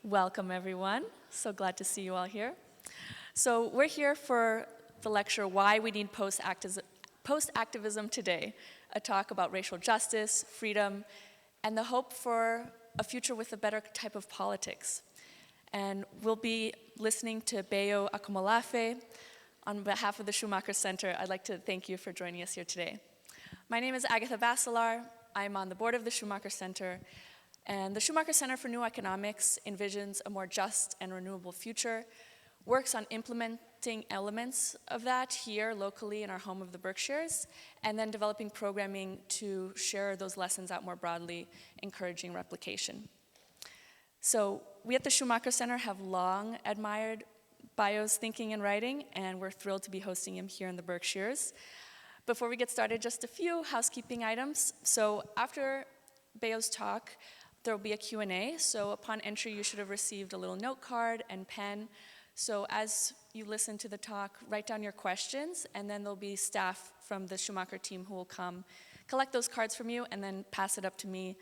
Welcome, everyone. So glad to see you all here. So we're here for the lecture, Why We Need Postactivism Today, a talk about racial justice, freedom, and the hope for a future with a better type of politics. And we'll be listening to Bayo Akomolafe. On behalf of the Schumacher Center, I'd like to thank you for joining us here today. My name is Agatha Basilar. I'm on the board of the Schumacher Center. And the Schumacher Center for New Economics envisions a more just and renewable future, works on implementing elements of that here locally in our home of the Berkshires, and then developing programming to share those lessons out more broadly, encouraging replication. So we at the Schumacher Center have long admired Bayo's thinking and writing, and we're thrilled to be hosting him here in the Berkshires. Before we get started, just a few housekeeping items. So after Bayo's talk, there will be a Q&A. So upon entry, you should have received a little note card and pen. So as you listen to the talk, write down your questions, and then there'll be staff from the Schumacher team who will come collect those cards from you and then pass it up to me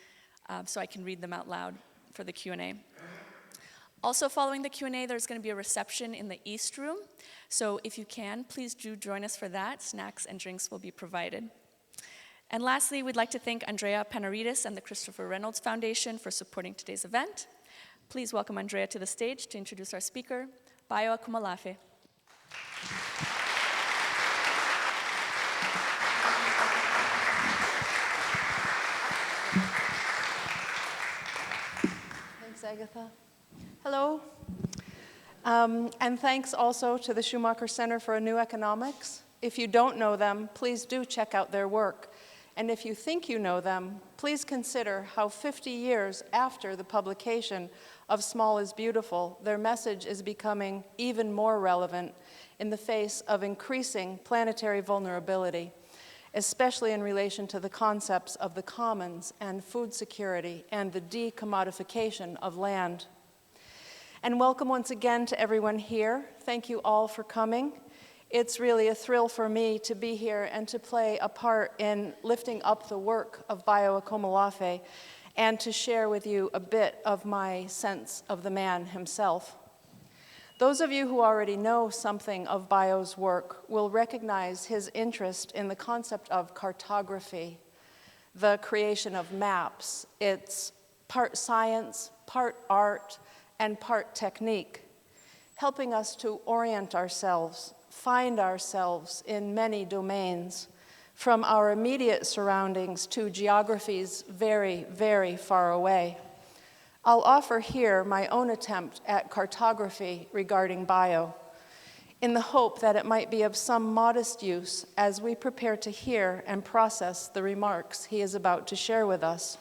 so I can read them out loud for the Q&A. Also following the Q&A, there's going to be a reception in the East Room. So if you can, please do join us for that. Snacks and drinks will be provided. And lastly, we'd like to thank Andrea Panaridis and the Christopher Reynolds Foundation for supporting today's event. Please welcome Andrea to the stage to introduce our speaker, Bayo Akomolafe. Thanks, Agatha. Hello. And thanks also to the Schumacher Center for New Economics. If you don't know them, please do check out their work. And if you think you know them, please consider how 50 years after the publication of Small is Beautiful, their message is becoming even more relevant in the face of increasing planetary vulnerability, especially in relation to the concepts of the commons and food security and the decommodification of land. And welcome once again to everyone here. Thank you all for coming. It's really a thrill for me to be here and to play a part in lifting up the work of Bayo Akomolafe and to share with you a bit of my sense of the man himself. Those of you who already know something of Bayo's work will recognize his interest in the concept of cartography, the creation of maps. It's part science, part art, and part technique, helping us to orient ourselves, find ourselves in many domains, from our immediate surroundings to geographies very, very far away. I'll offer here my own attempt at cartography regarding Bayo, in the hope that it might be of some modest use as we prepare to hear and process the remarks he is about to share with us.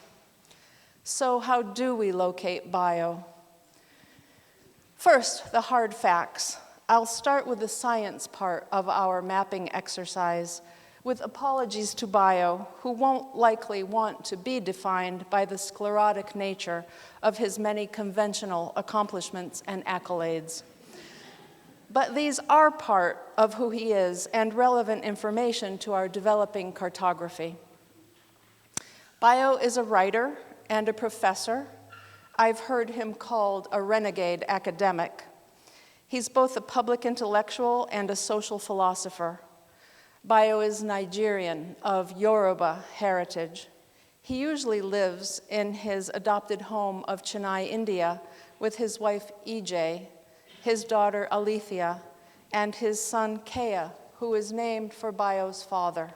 So how do we locate Bayo? First, the hard facts. I'll start with the science part of our mapping exercise, with apologies to Bayo, who won't likely want to be defined by the sclerotic nature of his many conventional accomplishments and accolades. But these are part of who he is and relevant information to our developing cartography. Bayo is a writer and a professor. I've heard him called a renegade academic. He's both a public intellectual and a social philosopher. Bayo is Nigerian of Yoruba heritage. He usually lives in his adopted home of Chennai, India, with his wife EJ, his daughter Alethea, and his son Kea, who is named for Bayo's father.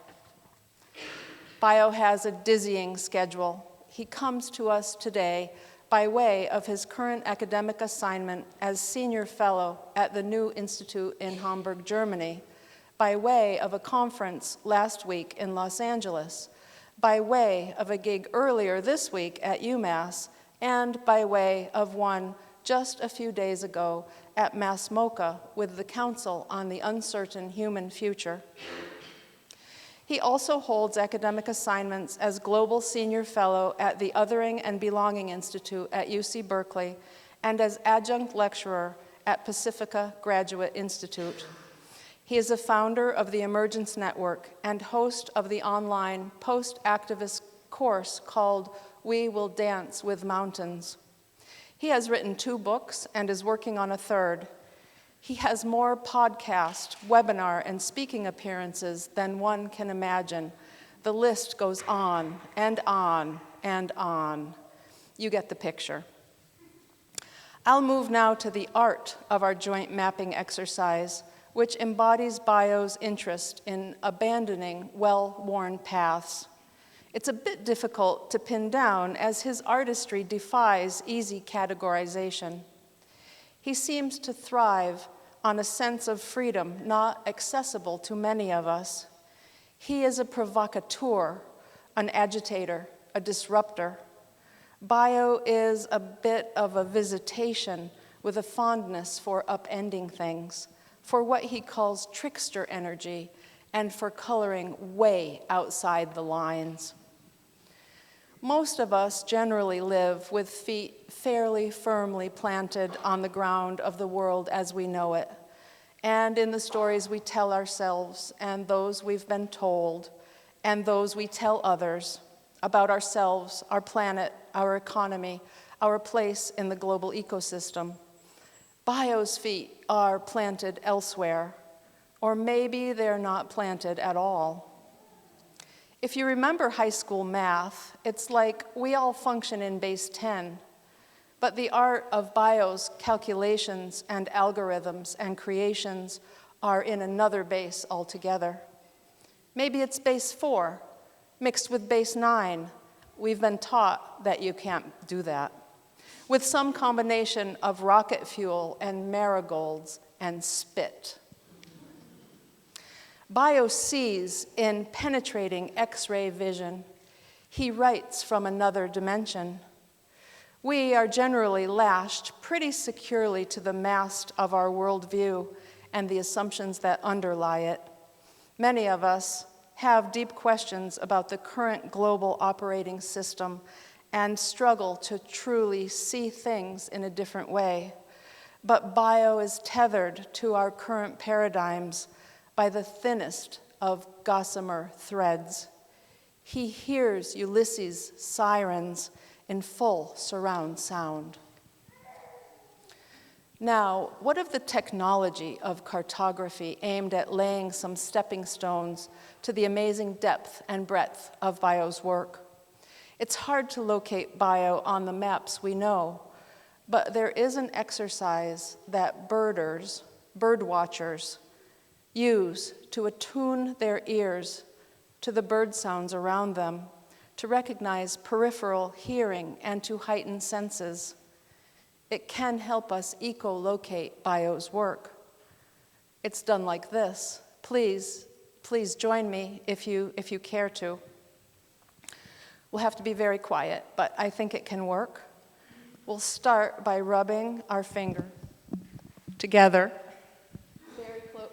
Bayo has a dizzying schedule. He comes to us today by way of his current academic assignment as senior fellow at the New Institute in Hamburg, Germany, by way of a conference last week in Los Angeles, by way of a gig earlier this week at UMass, and by way of one just a few days ago at Mass MoCA with the Council on the Uncertain Human Future. He also holds academic assignments as Global Senior Fellow at the Othering and Belonging Institute at UC Berkeley and as Adjunct Lecturer at Pacifica Graduate Institute. He is a founder of the Emergence Network and host of the online post-activist course called We Will Dance with Mountains. He has written 2 books and is working on a 3rd. He has more podcast, webinar, and speaking appearances than one can imagine. The list goes on and on and on. You get the picture. I'll move now to the art of our joint mapping exercise, which embodies Bayo's interest in abandoning well-worn paths. It's a bit difficult to pin down as his artistry defies easy categorization. He seems to thrive on a sense of freedom not accessible to many of us. He is a provocateur, an agitator, a disruptor. Bayo is a bit of a visitation with a fondness for upending things, for what he calls trickster energy, and for coloring way outside the lines. Most of us generally live with feet fairly firmly planted on the ground of the world as we know it, and in the stories we tell ourselves, and those we've been told, and those we tell others about ourselves, our planet, our economy, our place in the global ecosystem. Bayo's feet are planted elsewhere, or maybe they're not planted at all. If you remember high school math, it's like we all function in base 10, but the art of Bayo's calculations and algorithms and creations are in another base altogether. Maybe it's base 4, mixed with base 9. We've been taught that you can't do that. With some combination of rocket fuel and marigolds and spit. Bayo sees in penetrating X-ray vision. He writes from another dimension. We are generally lashed pretty securely to the mast of our worldview and the assumptions that underlie it. Many of us have deep questions about the current global operating system and struggle to truly see things in a different way. But Bayo is tethered to our current paradigms by the thinnest of gossamer threads. He hears Ulysses' sirens in full surround sound. Now, what of the technology of cartography aimed at laying some stepping stones to the amazing depth and breadth of Bayo's work? It's hard to locate Bayo on the maps we know, but there is an exercise that bird watchers, use to attune their ears to the bird sounds around them, to recognize peripheral hearing and to heighten senses. It can help us echo-locate Bayo's work. It's done like this. Please join me if you care to. We'll have to be very quiet, but I think it can work. We'll start by rubbing our finger together,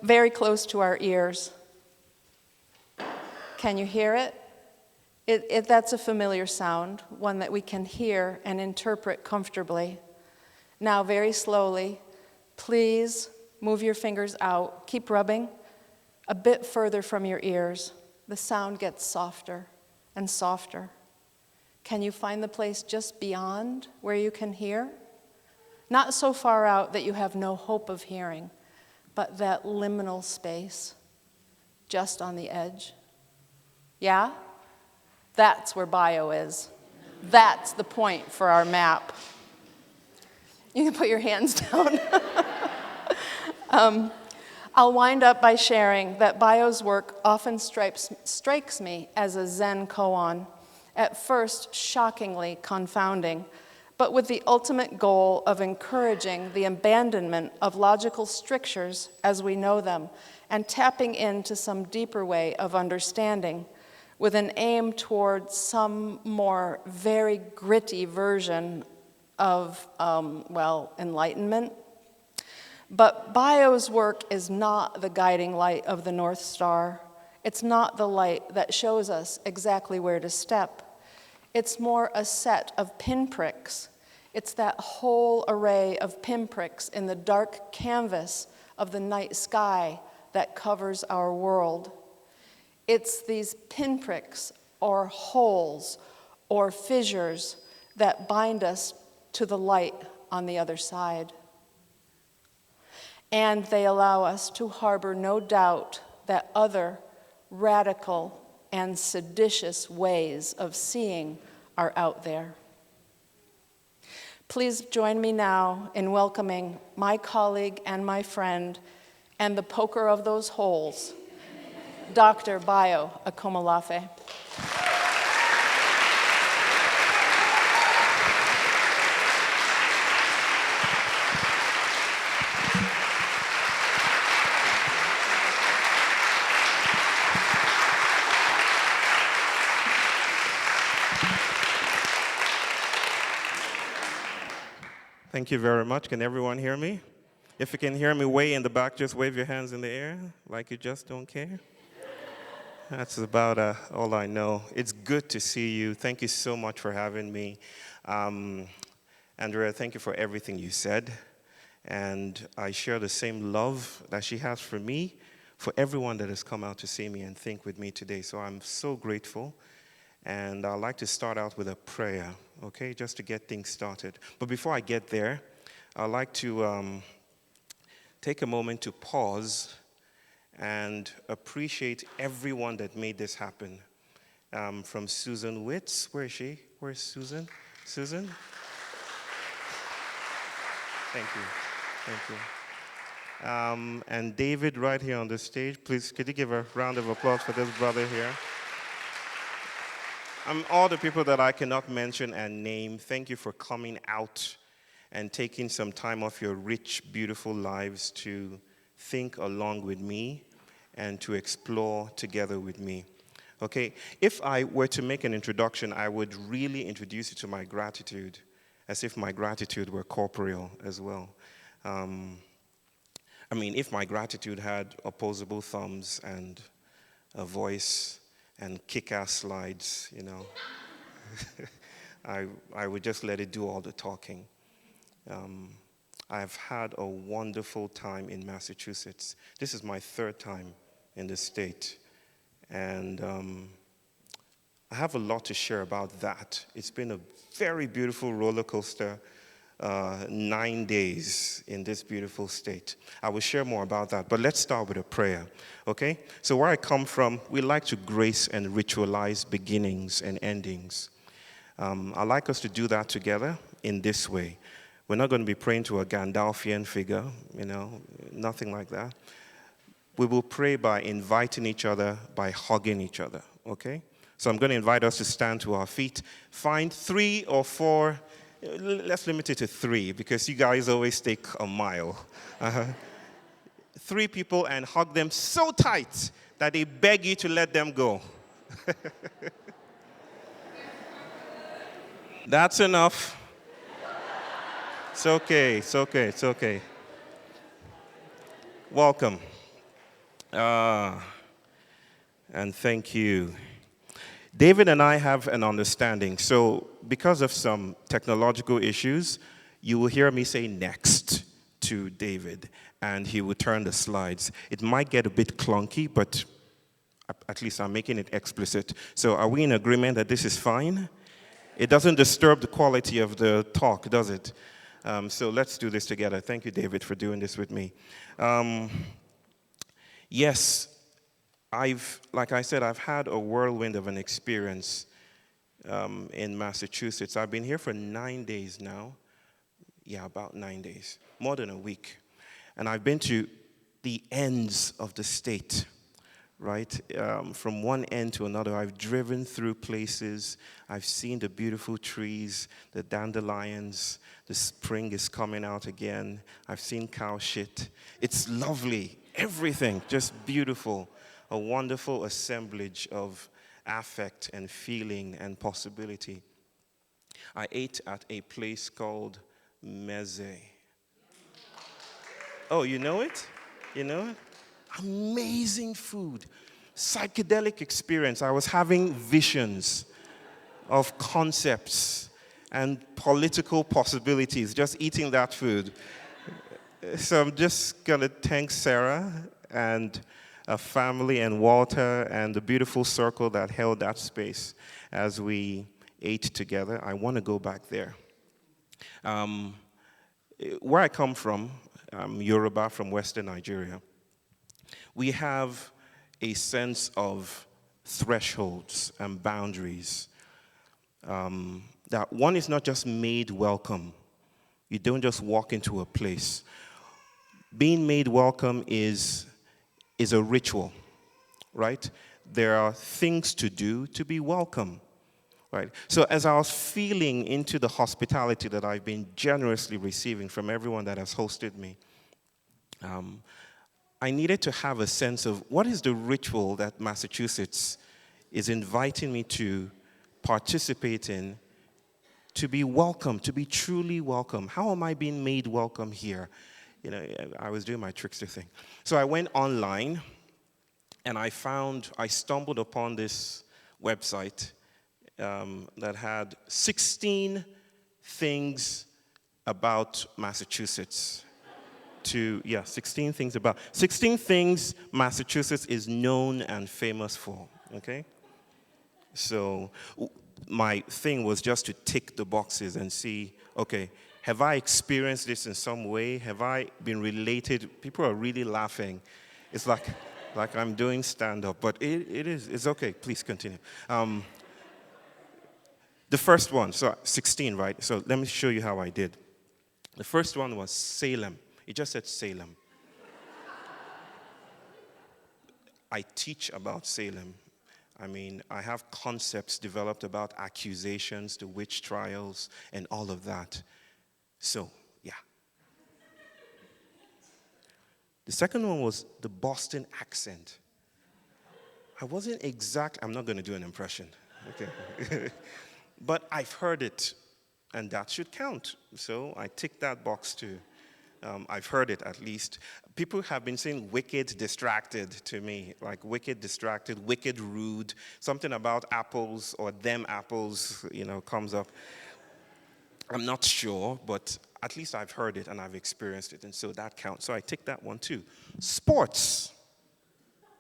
very close to our ears. Can you hear it? That's a familiar sound, one that we can hear and interpret comfortably. Now, very slowly, please move your fingers out. Keep rubbing a bit further from your ears. The sound gets softer and softer. Can you find the place just beyond where you can hear? Not so far out that you have no hope of hearing, but that liminal space just on the edge. Yeah? That's where Bayo is. That's the point for our map. You can put your hands down. I'll wind up by sharing that Bayo's work often strikes me as a Zen koan, at first shockingly confounding, but with the ultimate goal of encouraging the abandonment of logical strictures as we know them and tapping into some deeper way of understanding with an aim towards some more very gritty version of, enlightenment. But Bayo's work is not the guiding light of the North Star. It's not the light that shows us exactly where to step. It's more a set of pinpricks. It's that whole array of pinpricks in the dark canvas of the night sky that covers our world. It's these pinpricks or holes or fissures that bind us to the light on the other side. And they allow us to harbor no doubt that other radical and seditious ways of seeing are out there. Please join me now in welcoming my colleague and my friend and the poker of those holes, Dr. Bayo Akomolafe. Thank you very much. Can everyone hear me? If you can hear me way in the back, just wave your hands in the air like you just don't care. That's about all I know. It's good to see you. Thank you so much for having me. Andrea, thank you for everything you said. And I share the same love that she has for me, for everyone that has come out to see me and think with me today. So I'm so grateful. And I'd like to start out with a prayer, okay, just to get things started. But before I get there, I'd like to take a moment to pause and appreciate everyone that made this happen. From Susan Witz, where is she? Where's Susan? Susan? Thank you. And David right here on the stage. Please, could you give a round of applause for this brother here? All the people that I cannot mention and name, thank you for coming out and taking some time off your rich, beautiful lives to think along with me and to explore together with me. Okay, if I were to make an introduction, I would really introduce you to my gratitude, as if my gratitude were corporeal as well. If my gratitude had opposable thumbs and a voice and kick-ass slides, I would just let it do all the talking. I've had a wonderful time in Massachusetts. This is my third time in the state. And I have a lot to share about that. It's been a very beautiful roller coaster, 9 days in this beautiful state. I will share more about that, but let's start with a prayer, okay? So where I come from, we like to grace and ritualize beginnings and endings. I'd like us to do that together in this way. We're not going to be praying to a Gandalfian figure, nothing like that. We will pray by inviting each other, by hugging each other, okay? So I'm going to invite us to stand to our feet. Find 3 or 4, let's limit it to 3 because you guys always take a mile. 3 people and hug them so tight that they beg you to let them go. That's enough. It's okay, it's okay, it's okay. Welcome. And thank you. David and I have an understanding. So because of some technological issues, you will hear me say next to David, and he will turn the slides. It might get a bit clunky, but at least I'm making it explicit. So are we in agreement that this is fine? It doesn't disturb the quality of the talk, does it? So let's do this together. Thank you, David, for doing this with me. Yes, like I said, I've had a whirlwind of an experience in Massachusetts. I've been here for 9 days now. Yeah, about 9 days, more than a week. And I've been to the ends of the state, right? From one end to another. I've driven through places. I've seen the beautiful trees, the dandelions. The spring is coming out again. I've seen cow shit. It's lovely. Everything, just beautiful. A wonderful assemblage of affect and feeling and possibility. I ate at a place called Meze. Oh, you know it? You know it? Amazing food. Psychedelic experience. I was having visions of concepts and political possibilities just eating that food. So I'm just going to thank Sarah and a family and Walter and the beautiful circle that held that space as we ate together. I want to go back there. Where I come from, I'm Yoruba from Western Nigeria, we have a sense of thresholds and boundaries. That one is not just made welcome. You don't just walk into a place. Being made welcome is a ritual, right? There are things to do to be welcome, right? So as I was feeling into the hospitality that I've been generously receiving from everyone that has hosted me, I needed to have a sense of what is the ritual that Massachusetts is inviting me to participate in, to be welcome, to be truly welcome. How am I being made welcome here? You know, I was doing my trickster thing. So I went online and I stumbled upon this website that had 16 things about Massachusetts. 16 things Massachusetts is known and famous for, okay? So my thing was just to tick the boxes and see, okay, have I experienced this in some way? Have I been related? People are really laughing. It's like I'm doing stand-up, but it's okay. Please continue. The first one, so 16, right? So let me show you how I did. The first one was Salem. It just said Salem. I teach about Salem. I mean, I have concepts developed about accusations, the witch trials, and all of that. So, yeah. The second one was the Boston accent. I wasn't I'm not going to do an impression. Okay. But I've heard it, and that should count. So I ticked that box too. I've heard it at least. People have been saying wicked distracted to me, like wicked distracted, wicked rude, something about apples or them apples, comes up. I'm not sure, but at least I've heard it and I've experienced it, and so that counts. So I tick that one too. Sports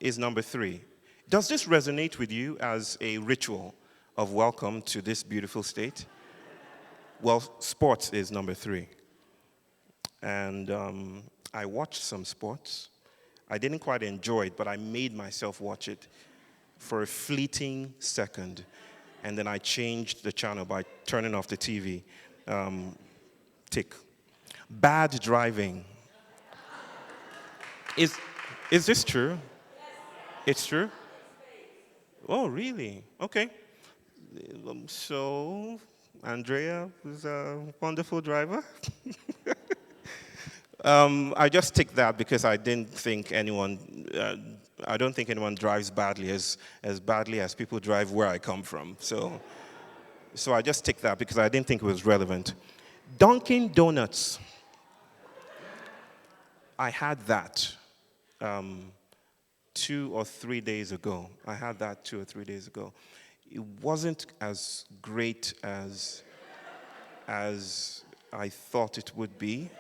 is number 3. Does this resonate with you as a ritual of welcome to this beautiful state? Well, sports is number 3. And I watched some sports. I didn't quite enjoy it, but I made myself watch it for a fleeting second. And then I changed the channel by turning off the TV. Tick. Bad driving. Is this true? It's true? Oh, really? Okay. So, Andrea is a wonderful driver. I just ticked that because I didn't think I don't think anyone drives badly as badly as people drive where I come from. So I just ticked that because I didn't think it was relevant. Dunkin' Donuts. I had that 2 or 3 days ago. It wasn't as great as I thought it would be.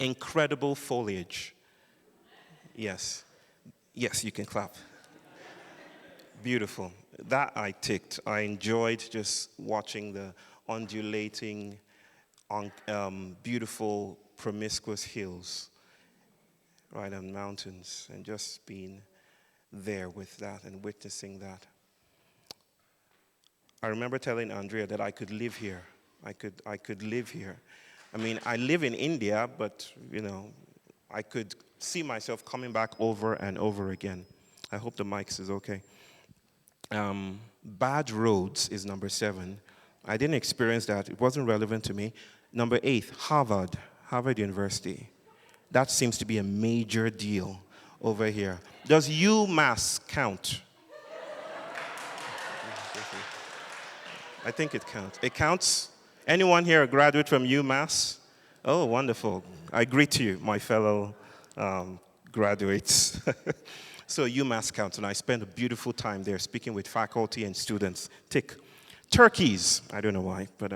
Incredible foliage. Yes, you can clap. Beautiful. That I ticked. I enjoyed just watching the undulating, beautiful, promiscuous hills, right, and mountains, and just being there with that and witnessing that. I remember telling Andrea that I could live here. I could live here. I mean, I live in India, but, I could see myself coming back over and over again. I hope the mics is okay. Bad roads is number 7. I didn't experience that. It wasn't relevant to me. Number 8, Harvard University. That seems to be a major deal over here. Does UMass count? I think it counts. It counts? Anyone here a graduate from UMass? Oh, wonderful. I greet you, my fellow graduates. So UMass counts, and I spent a beautiful time there speaking with faculty and students. Tick. Turkeys. I don't know why, but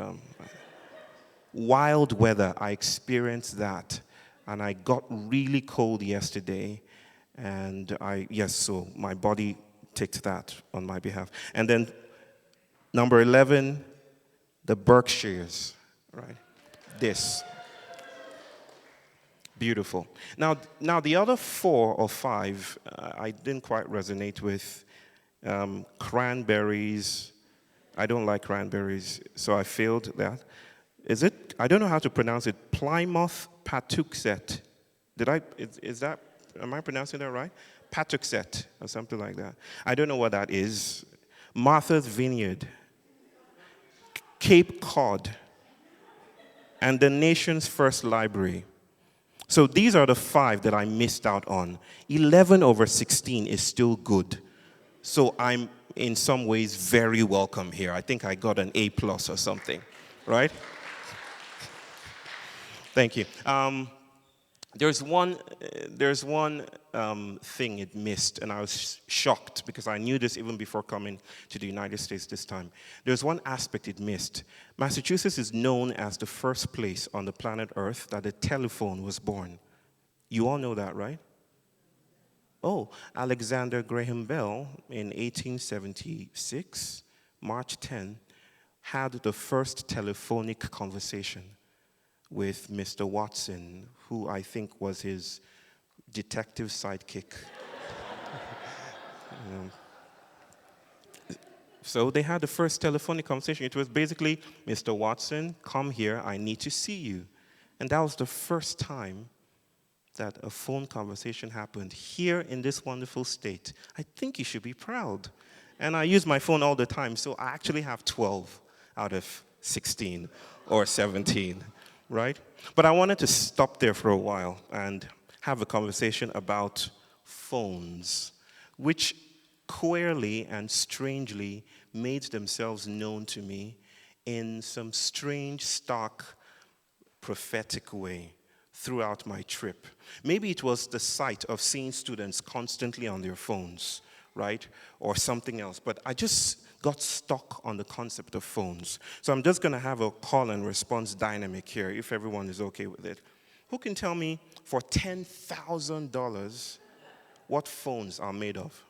wild weather. I experienced that, and I got really cold yesterday, and so my body ticked that on my behalf. And then number 11, the Berkshires, right? This. Beautiful. Now the other 4 or 5, I didn't quite resonate with. Cranberries. I don't like cranberries, so I failed that. Is it? I don't know how to pronounce it. Plymouth Patuxet. Am I pronouncing that right? Patuxet or something like that. I don't know what that is. Martha's Vineyard. Cape Cod. And the nation's first library. So these are the 5 that I missed out on. 11 over 16 is still good. So I'm, in some ways, very welcome here. I think I got an A+ or something, right? Thank you. There's one thing it missed, and I was shocked because I knew this even before coming to the United States this time. There's one aspect it missed. Massachusetts is known as the first place on the planet Earth that a telephone was born. You all know that, right? Oh, Alexander Graham Bell in 1876, March 10, had the first telephonic conversation with Mr. Watson, who I think was his detective sidekick. So they had the first telephonic conversation. It was basically, Mr. Watson, come here, I need to see you. And that was the first time that a phone conversation happened here in this wonderful state. I think you should be proud. And I use my phone all the time, so I actually have 12 out of 16 or 17. Right? But I wanted to stop there for a while and have a conversation about phones, which queerly and strangely made themselves known to me in some strange, stark, prophetic way throughout my trip. Maybe it was the sight of seeing students constantly on their phones, right? Or something else. But I just got stuck on the concept of phones. So I'm just going to have a call and response dynamic here, if everyone is okay with it. Who can tell me, for $10,000, what phones are made of?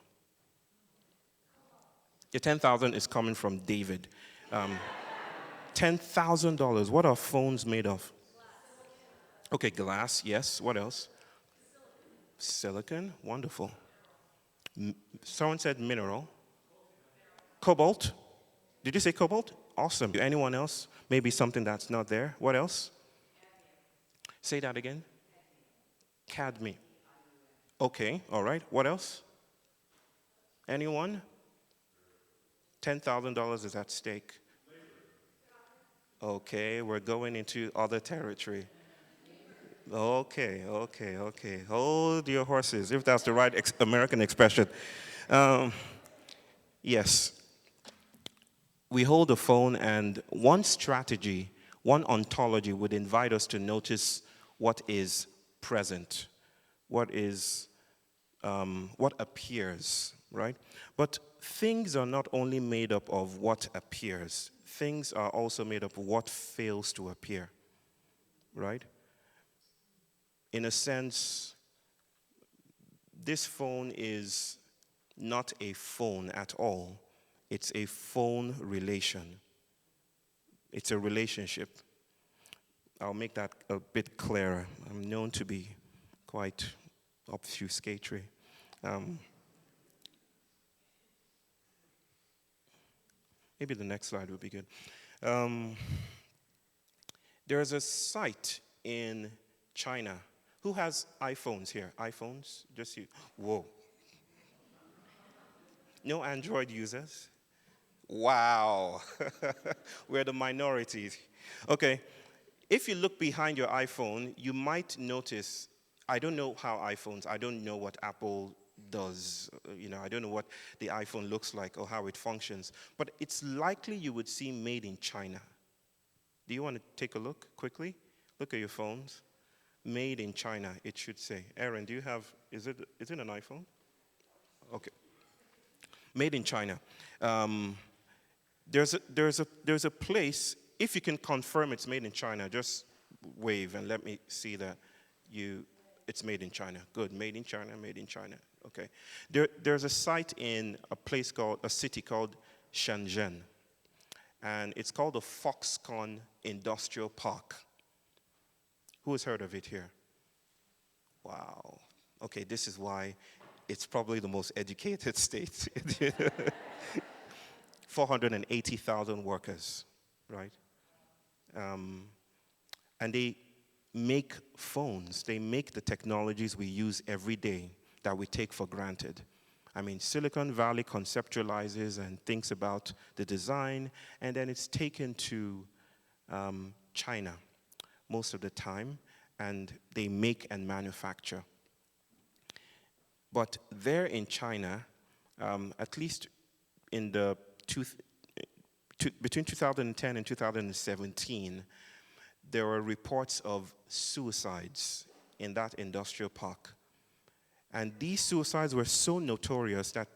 The $10,000 is coming from David. $10,000, what are phones made of? Okay, glass, yes. What else? Silicon, wonderful. Someone said mineral. Cobalt. Did you say cobalt? Awesome. Anyone else? Maybe something that's not there. What else? Say that again. Cadmium. Okay, all right. What else? Anyone? $10,000 is at stake. Okay, we're going into other territory. Okay. Hold your horses, if that's the right American expression. Yes. We hold the phone, and one strategy, one ontology would invite us to notice what is present, what appears, right? But things are not only made up of what appears. Things are also made up of what fails to appear, right? In a sense, this phone is not a phone at all. It's a phone relation. It's a relationship. I'll make that a bit clearer. I'm known to be quite obfuscatory. Maybe the next slide would be good. There's a site in China. Who has iPhones here? iPhones? Just you. Whoa. No Android users? Wow. We're the minority. Okay. If you look behind your iPhone, you might notice, I don't know I don't know what Apple does. I don't know what the iPhone looks like or how it functions. But it's likely you would see made in China. Do you want to take a look quickly? Look at your phones. Made in China, it should say. Aaron, do you have, is it an iPhone? Okay. Made in China. There's a place, if you can confirm it's made in China, just wave and let me see that it's made in China. Good, made in China, made in China. Okay. There's a site in a city called Shenzhen. and it's called the Foxconn Industrial Park. Who has heard of it here? Wow. Okay, this is why it's probably the most educated state. 480,000 workers, right? And they make phones. They make the technologies we use every day that we take for granted. I mean, Silicon Valley conceptualizes and thinks about the design, and then it's taken to China most of the time, and they make and manufacture. But there in China, at least in the between 2010 and 2017, there were reports of suicides in that industrial park. And these suicides were so notorious that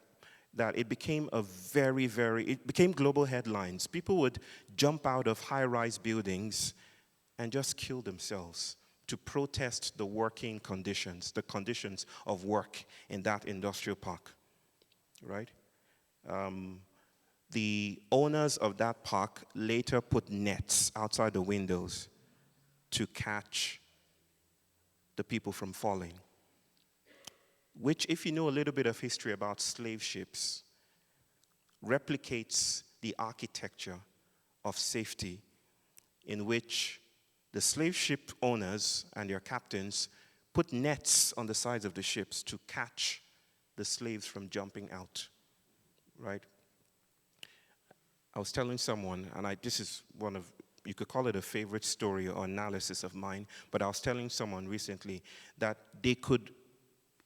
it became it became global headlines. People would jump out of high-rise buildings and just kill themselves to protest the working conditions, the conditions of work in that industrial park, right? The owners of that park later put nets outside the windows to catch the people from falling, which, if you know a little bit of history about slave ships, replicates the architecture of safety in which the slave ship owners and their captains put nets on the sides of the ships to catch the slaves from jumping out, right? I was telling someone, and this is one of, you could call it a favorite story or analysis of mine, but I was telling someone recently that they could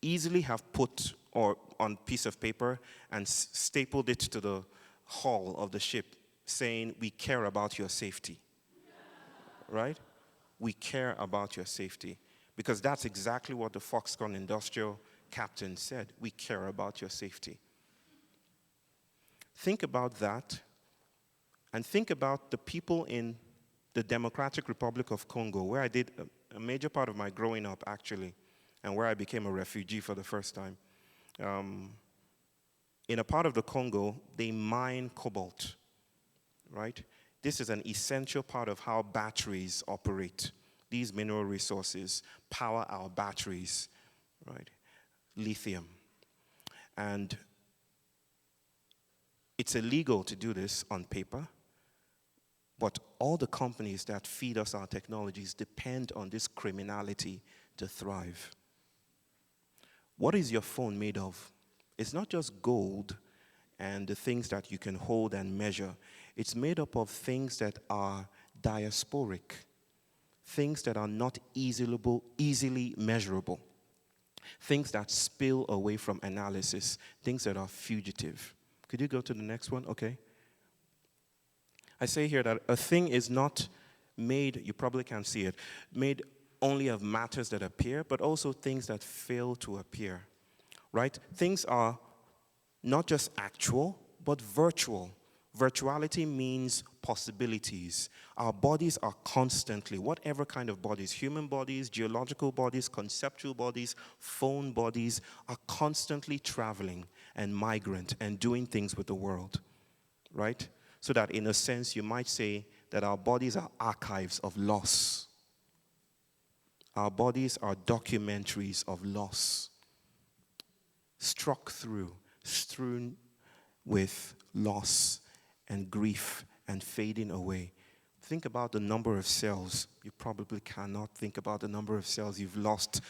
easily have put or on a piece of paper and stapled it to the hull of the ship saying, "We care about your safety." Right? We care about your safety. Because that's exactly what the Foxconn industrial captain said. We care about your safety. Think about that, and think about the people in the Democratic Republic of Congo, where I did a major part of my growing up, actually, and where I became a refugee for the first time. In a part of the Congo, they mine cobalt, right? This is an essential part of how batteries operate. These mineral resources power our batteries, right? Lithium. And it's illegal to do this on paper, but all the companies that feed us our technologies depend on this criminality to thrive. What is your phone made of? It's not just gold and the things that you can hold and measure. It's made up of things that are diasporic, things that are not easily measurable, things that spill away from analysis, things that are fugitive. Could you go to the next one? Okay. I say here that a thing is not made, you probably can't see it, made only of matters that appear, but also things that fail to appear, right? Things are not just actual, but virtual. Virtuality means possibilities. Our bodies are constantly, whatever kind of bodies, human bodies, geological bodies, conceptual bodies, phone bodies, are constantly traveling and migrant and doing things with the world, right? So that in a sense, you might say that our bodies are archives of loss. Our bodies are documentaries of loss, struck through, strewn with loss and grief and fading away. Think about the number of cells. You probably cannot think about the number of cells you've lost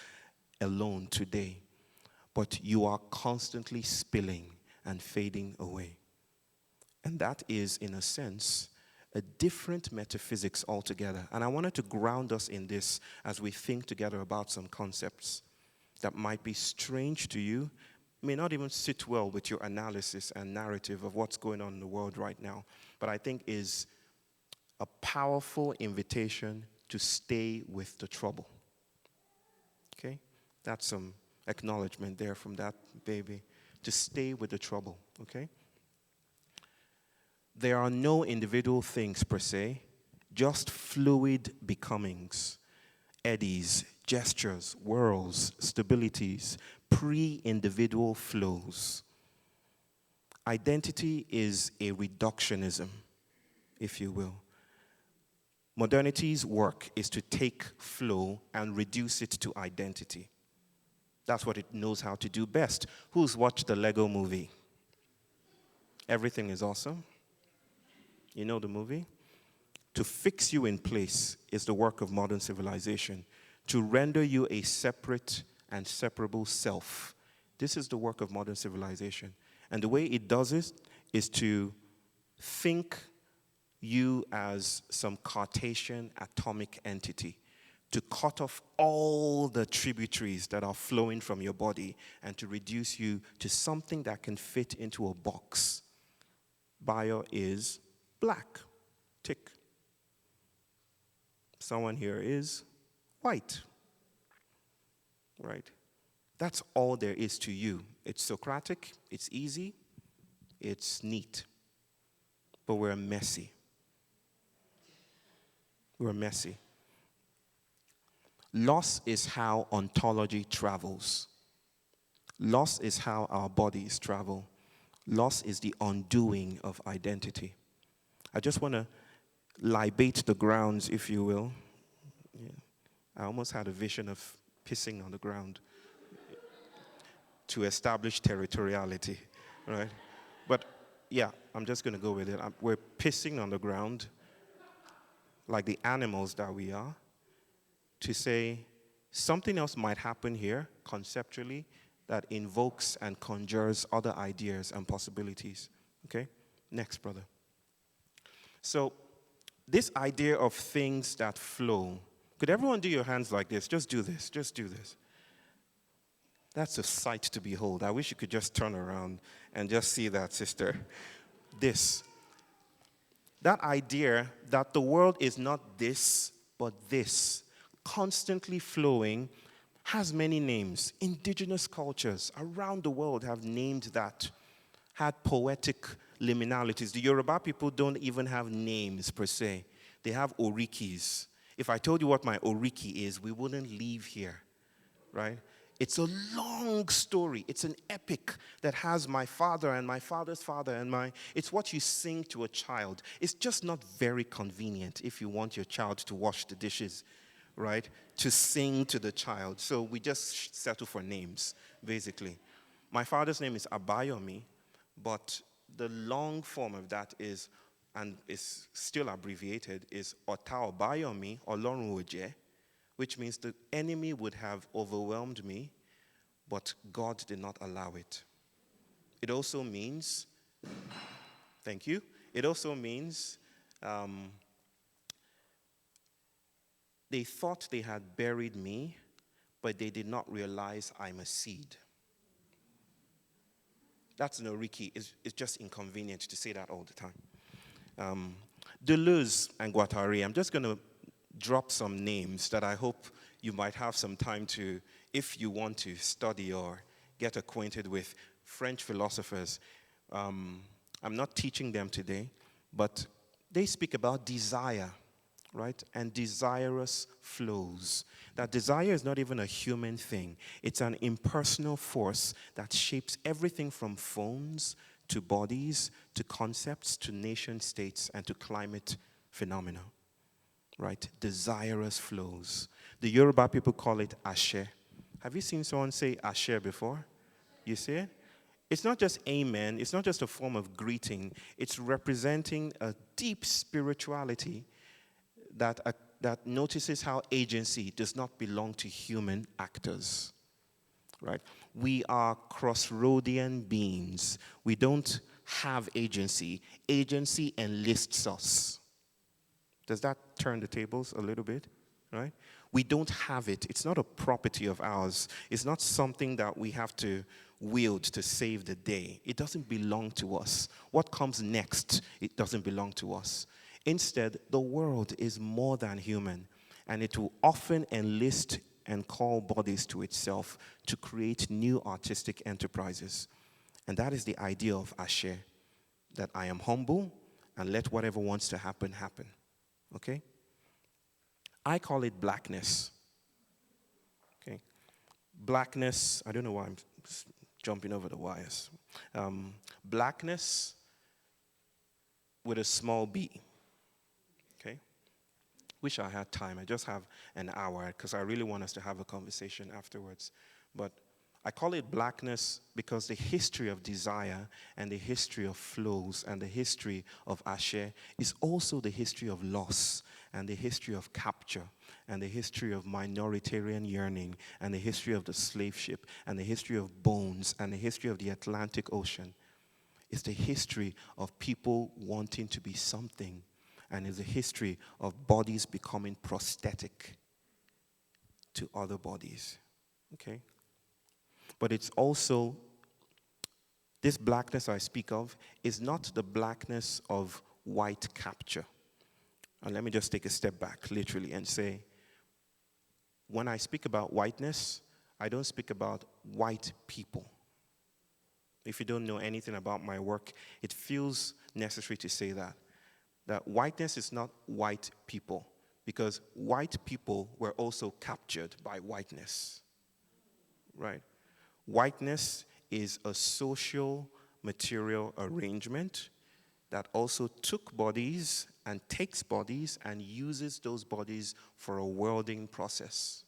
alone today. But you are constantly spilling and fading away. And that is, in a sense, a different metaphysics altogether. And I wanted to ground us in this as we think together about some concepts that might be strange to you, may not even sit well with your analysis and narrative of what's going on in the world right now, but I think is a powerful invitation to stay with the trouble. Okay? That's some acknowledgement there from that baby. To stay with the trouble, okay? There are no individual things per se, just fluid becomings, eddies, gestures, whirls, stabilities, pre-individual flows. Identity is a reductionism. if you will. Modernity's work is to take flow and reduce it to identity. That's what it knows how to do best. Who's watched the Lego movie? Everything is awesome. You know the movie? To fix you in place is the work of modern civilization. To render you a separate and separable self. This is the work of modern civilization. And the way it does it is to think you as some Cartesian atomic entity, to cut off all the tributaries that are flowing from your body and to reduce you to something that can fit into a box. Bayo is black. Tick. Someone here is white. Right? That's all there is to you. It's Socratic, it's easy, it's neat. But we're messy. We're messy. Loss is how ontology travels. Loss is how our bodies travel. Loss is the undoing of identity. I just want to libate the grounds, if you will. Yeah. I almost had a vision of pissing on the ground to establish territoriality, right? But yeah, I'm just going to go with it. We're pissing on the ground like the animals that we are, to say something else might happen here conceptually that invokes and conjures other ideas and possibilities. Okay? Next, brother. So, this idea of things that flow. Could everyone do your hands like this? Just do this. Just do this. That's a sight to behold. I wish you could just turn around and just see that, sister. This. That idea that the world is not this, but this, constantly flowing, has many names. Indigenous cultures around the world have named that, had poetic liminalities. The Yoruba people don't even have names per se. They have orikis. If I told you what my oriki is, we wouldn't leave here, right? It's a long story. It's an epic that has my father and my father's father and it's what you sing to a child. It's just not very convenient if you want your child to wash the dishes, right? To sing to the child. So we just settle for names, basically. My father's name is Abayomi, but the long form of that is, and is still abbreviated, is Ota Abayomi Olorun Oje, which means the enemy would have overwhelmed me, but God did not allow it. It also means, thank you, it also means they thought they had buried me, but they did not realize I'm a seed. That's an oriki. It's just inconvenient to say that all the time. Deleuze and Guattari, I'm just going to drop some names that I hope you might have some time to, if you want to study or get acquainted with French philosophers. I'm not teaching them today, but they speak about desire, right? And desirous flows. That desire is not even a human thing. It's an impersonal force that shapes everything from phones to bodies to concepts to nation states and to climate phenomena. Right? Desirous flows. The Yoruba people call it ashe. Have you seen someone say ashe before? You see it? It's not just amen. It's not just a form of greeting. It's representing a deep spirituality that notices how agency does not belong to human actors. Right? We are crossroadian beings. We don't have agency. Agency enlists us. Does that turn the tables a little bit, right? We don't have it. It's not a property of ours. It's not something that we have to wield to save the day. It doesn't belong to us. What comes next, it doesn't belong to us. Instead, the world is more than human, and it will often enlist and call bodies to itself to create new artistic enterprises. And that is the idea of Ashe, that I am humble and let whatever wants to happen, happen. Okay? I call it blackness. Okay? Blackness, I don't know why I'm jumping over the wires. Blackness with a small b. Wish I had time. I just have an hour because I really want us to have a conversation afterwards. But I call it blackness because the history of desire and the history of flows and the history of ashe is also the history of loss and the history of capture and the history of minoritarian yearning and the history of the slave ship and the history of bones and the history of the Atlantic Ocean. It's the history of people wanting to be something, and it's the history of bodies becoming prosthetic to other bodies. Okay? But it's also, this blackness I speak of is not the blackness of white capture. And let me just take a step back, literally, and say, when I speak about whiteness, I don't speak about white people. If you don't know anything about my work, it feels necessary to say that whiteness is not white people, because white people were also captured by whiteness, right? Whiteness is a social material arrangement that also took bodies and takes bodies and uses those bodies for a worlding process.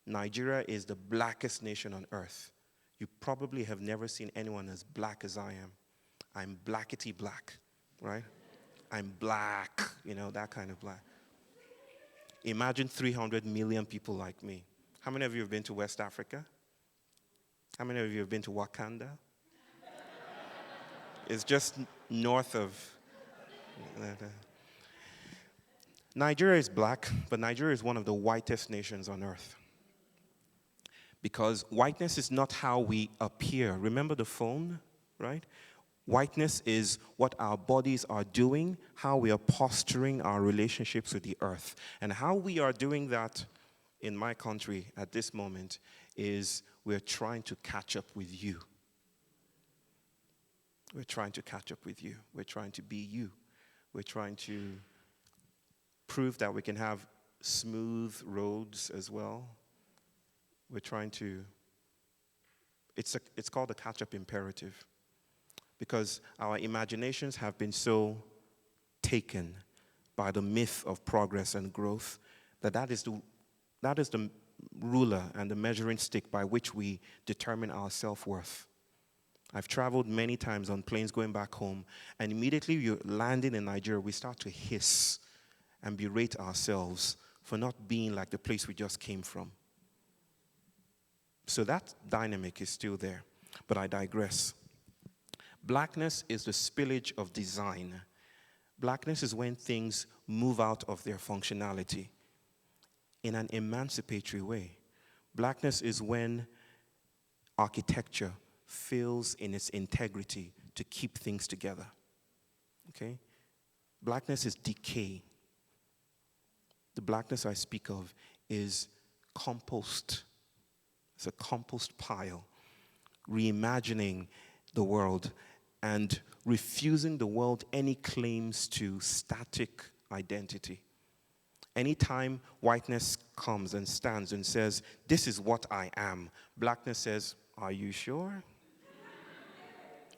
Nigeria is the blackest nation on earth. You probably have never seen anyone as black as I am. I'm blackety black, right? I'm black, that kind of black. Imagine 300 million people like me. How many of you have been to West Africa? How many of you have been to Wakanda? It's just north of. Nigeria is black, but Nigeria is one of the whitest nations on earth. Because whiteness is not how we appear. Remember the phone, right? Whiteness is what our bodies are doing, how we are posturing our relationships with the earth. And how we are doing that in my country at this moment is we're trying to catch up with you. We're trying to catch up with you. We're trying to be you. We're trying to prove that we can have smooth roads as well. We're trying to, it's called the catch-up imperative. Because our imaginations have been so taken by the myth of progress and growth that is the ruler and the measuring stick by which we determine our self-worth. I've traveled many times on planes going back home, and immediately you're landing in Nigeria, we start to hiss and berate ourselves for not being like the place we just came from. So that dynamic is still there, but I digress. Blackness is the spillage of design. Blackness is when things move out of their functionality in an emancipatory way. Blackness is when architecture fails in its integrity to keep things together. Okay? Blackness is decay. The blackness I speak of is compost. It's a compost pile, reimagining the world and refusing the world any claims to static identity. Anytime whiteness comes and stands and says, this is what I am, blackness says, are you sure?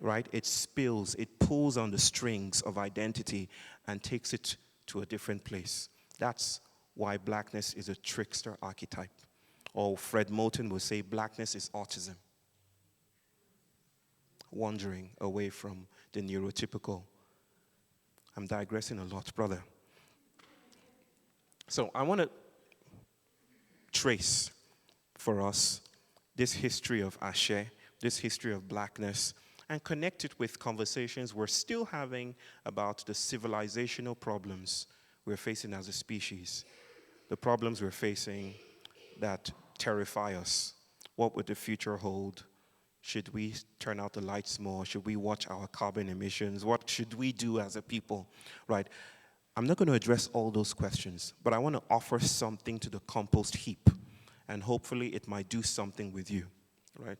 Right? It spills, it pulls on the strings of identity and takes it to a different place. That's why blackness is a trickster archetype. Or Fred Moulton will say blackness is autism. Wandering away from the neurotypical. I'm digressing a lot, brother. So I want to trace for us this history of ashe, this history of blackness, and connect it with conversations we're still having about the civilizational problems we're facing as a species, the problems we're facing that terrify us. What would the future hold? Should we turn out the lights more? Should we watch our carbon emissions? What should we do as a people? Right? I'm not going to address all those questions, but I want to offer something to the compost heap, and hopefully it might do something with you. Right?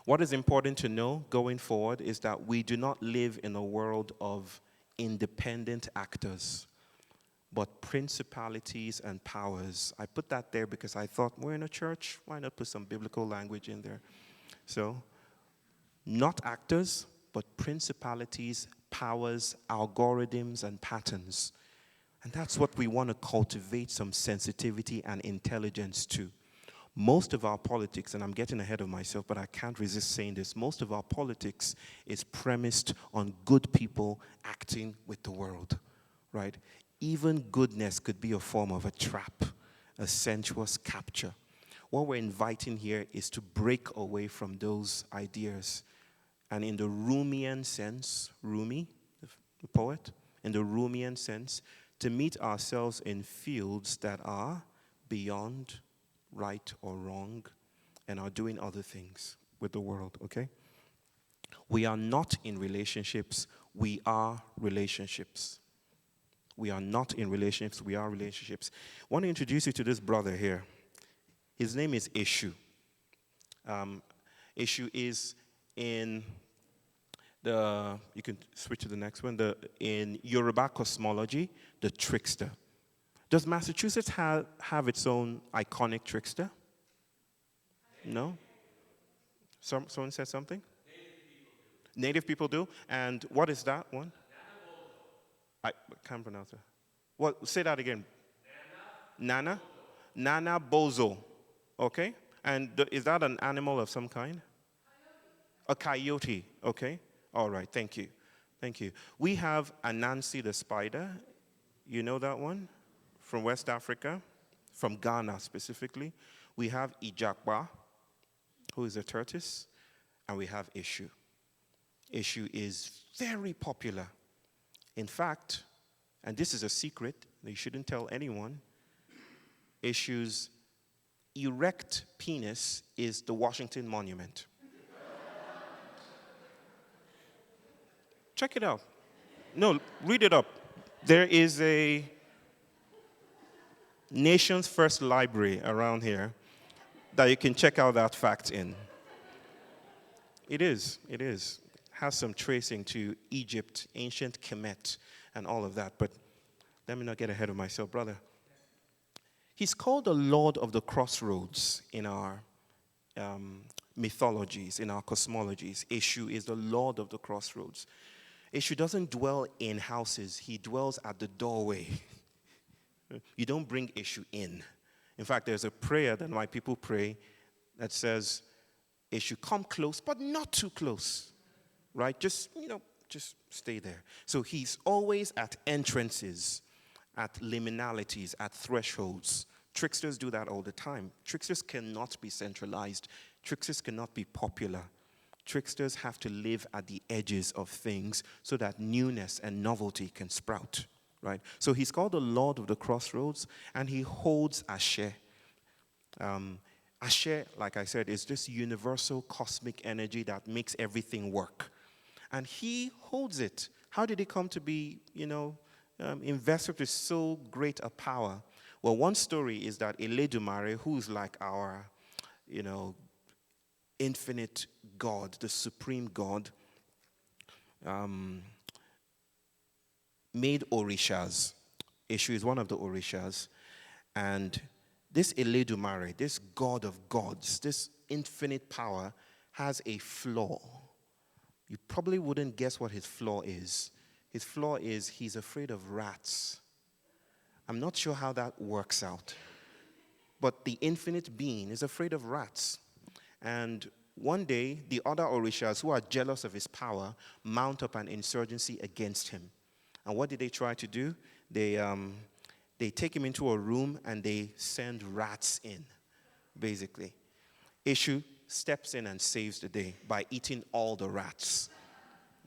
What is important to know going forward is that we do not live in a world of independent actors, but principalities and powers. I put that there because I thought we're in a church. Why not put some biblical language in there? So, not actors, but principalities, powers, algorithms, and patterns. And that's what we want to cultivate some sensitivity and intelligence to. Most of our politics, and I'm getting ahead of myself, but I can't resist saying this, most of our politics is premised on good people acting with the world, right? Even goodness could be a form of a trap, a sensuous capture. What we're inviting here is to break away from those ideas. And in the Rumian sense, Rumi, the poet, in the Rumian sense, to meet ourselves in fields that are beyond right or wrong and are doing other things with the world, okay? We are not in relationships, we are relationships. We are not in relationships, we are relationships. I want to introduce you to this brother here. His name is Eshu. Eshu is in you can switch to the next one, in Yoruba cosmology, the trickster. Does Massachusetts have its own iconic trickster? No? Someone said something? Native people do. And what is that one? I can't pronounce it. What? Say that again. Nana? Nana Bozo. Okay. And is that an animal of some kind? A coyote. Okay. All right. Thank you. Thank you. We have Anansi the spider. You know that one? From West Africa, from Ghana specifically. We have Ijakba, who is a tortoise, and we have Eshu. Eshu is very popular. In fact, and this is a secret that you shouldn't tell anyone, Eshu's erect penis is the Washington Monument. Check it out. No, read it up. There is a nation's first library around here that you can check out that fact in. It is. Has some tracing to Egypt, ancient Kemet, and all of that. But let me not get ahead of myself, brother. He's called the Lord of the Crossroads in our mythologies, in our cosmologies. Eshu is the Lord of the Crossroads. Eshu doesn't dwell in houses. He dwells at the doorway. You don't bring Eshu in. In fact, there's a prayer that my people pray that says, Eshu, come close, but not too close. Right? Just stay there. So he's always at entrances, at liminalities, at thresholds. Tricksters do that all the time. Tricksters cannot be centralized. Tricksters cannot be popular. Tricksters have to live at the edges of things so that newness and novelty can sprout. Right? So he's called the Lord of the Crossroads, and he holds Ashe. Ashe, like I said, is this universal cosmic energy that makes everything work. And he holds it. How did he come to be, invested with so great a power? Well, one story is that Eledumare, who's like our, infinite God, the supreme God, made Orishas. Eshu is one of the Orishas. And this Eledumare, this God of gods, this infinite power, has a flaw. You probably wouldn't guess what his flaw is. His flaw is he's afraid of rats. I'm not sure how that works out. But the infinite being is afraid of rats. And one day, the other Orishas who are jealous of his power mount up an insurgency against him. And what did they try to do? They take him into a room and they send rats in, basically. Eshu steps in and saves the day by eating all the rats,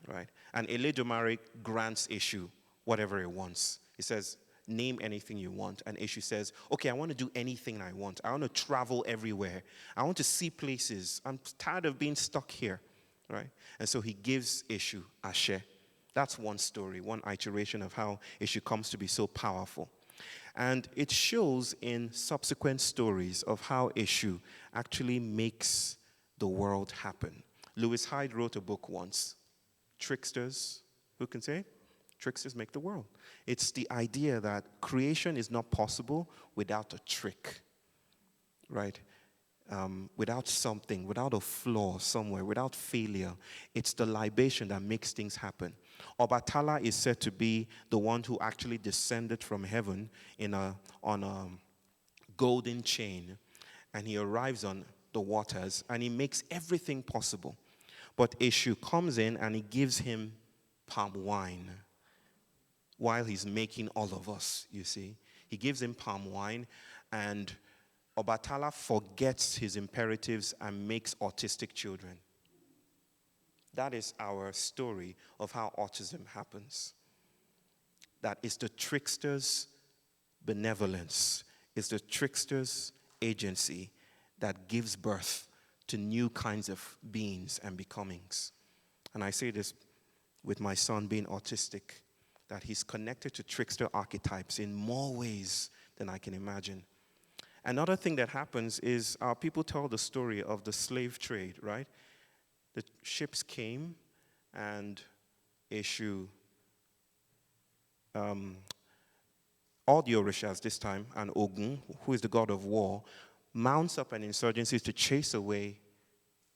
right? And Eledumare grants Eshu whatever he wants. He says, name anything you want. And Eshu says, okay, I want to do anything I want. I want to travel everywhere. I want to see places. I'm tired of being stuck here, right? And so he gives Eshu Ashe. That's one story, one iteration of how Eshu comes to be so powerful. And it shows in subsequent stories of how Eshu actually makes the world happen. Lewis Hyde wrote a book once, Tricksters, who can say it? Tricksters make the world. It's the idea that creation is not possible without a trick, right? Without something, without a flaw somewhere, without failure. It's the libation that makes things happen. Obatala is said to be the one who actually descended from heaven on a golden chain, and he arrives on the waters, and he makes everything possible. But Eshu comes in and he gives him palm wine while he's making all of us, you see. He gives him palm wine, and Obatala forgets his imperatives and makes autistic children. That is our story of how autism happens. That is the trickster's benevolence, is the trickster's agency that gives birth to new kinds of beings and becomings. And I say this with my son being autistic, that he's connected to trickster archetypes in more ways than I can imagine. Another thing that happens is our people tell the story of the slave trade, right? The ships came, and Eshu, all the Orishas this time, and Ogun, who is the god of war, mounts up an insurgency to chase away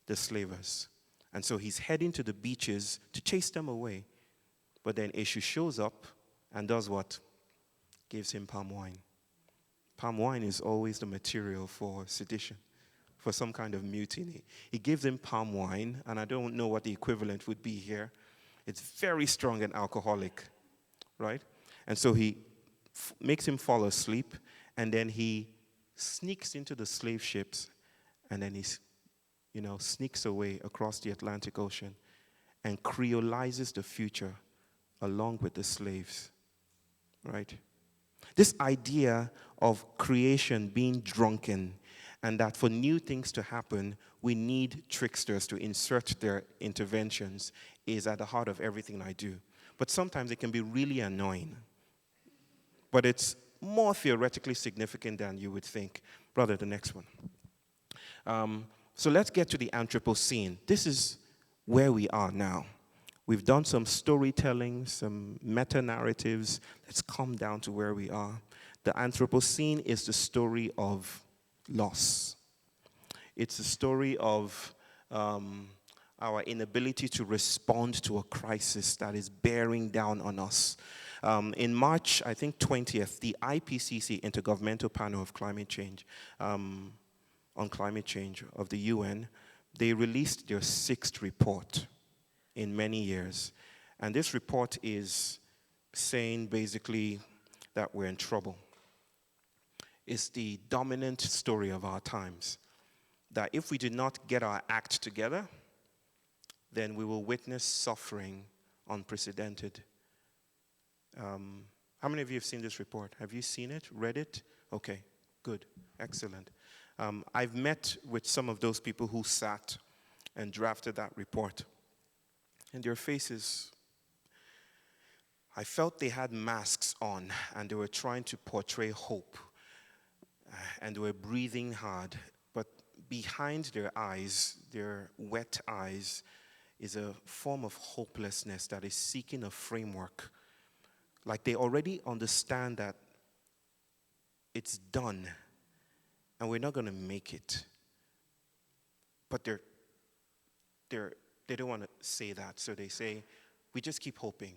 the slavers. And so he's heading to the beaches to chase them away. But then Eshu shows up and does what? Gives him palm wine. Palm wine is always the material for sedition, for some kind of mutiny. He gives him palm wine, and I don't know what the equivalent would be here. It's very strong and alcoholic, right? And so he makes him fall asleep, and then he sneaks into the slave ships, and then he sneaks away across the Atlantic Ocean and creolizes the future along with the slaves, right? This idea of creation being drunken, and that for new things to happen, we need tricksters to insert their interventions, is at the heart of everything I do. But sometimes it can be really annoying. But it's more theoretically significant than you would think. Brother, the next one. So let's get to the Anthropocene. This is where we are now. We've done some storytelling, some meta-narratives. Let's come down to where we are. The Anthropocene is the story of loss. It's a story of our inability to respond to a crisis that is bearing down on us. In March, I think 20th, the IPCC, Intergovernmental Panel of Climate Change, on climate change of the UN, they released their 6th report in many years. And this report is saying basically that we're in trouble. It's the dominant story of our times, that if we do not get our act together, then we will witness suffering unprecedented. How many of you have seen this report? Have you seen it, read it? Okay, good, excellent. I've met with some of those people who sat and drafted that report. And their faces, I felt they had masks on, and they were trying to portray hope. And they were breathing hard. But behind their eyes, their wet eyes, is a form of hopelessness that is seeking a framework. Like they already understand that it's done, and we're not going to make it. But they don't want to say that, so they say, we just keep hoping.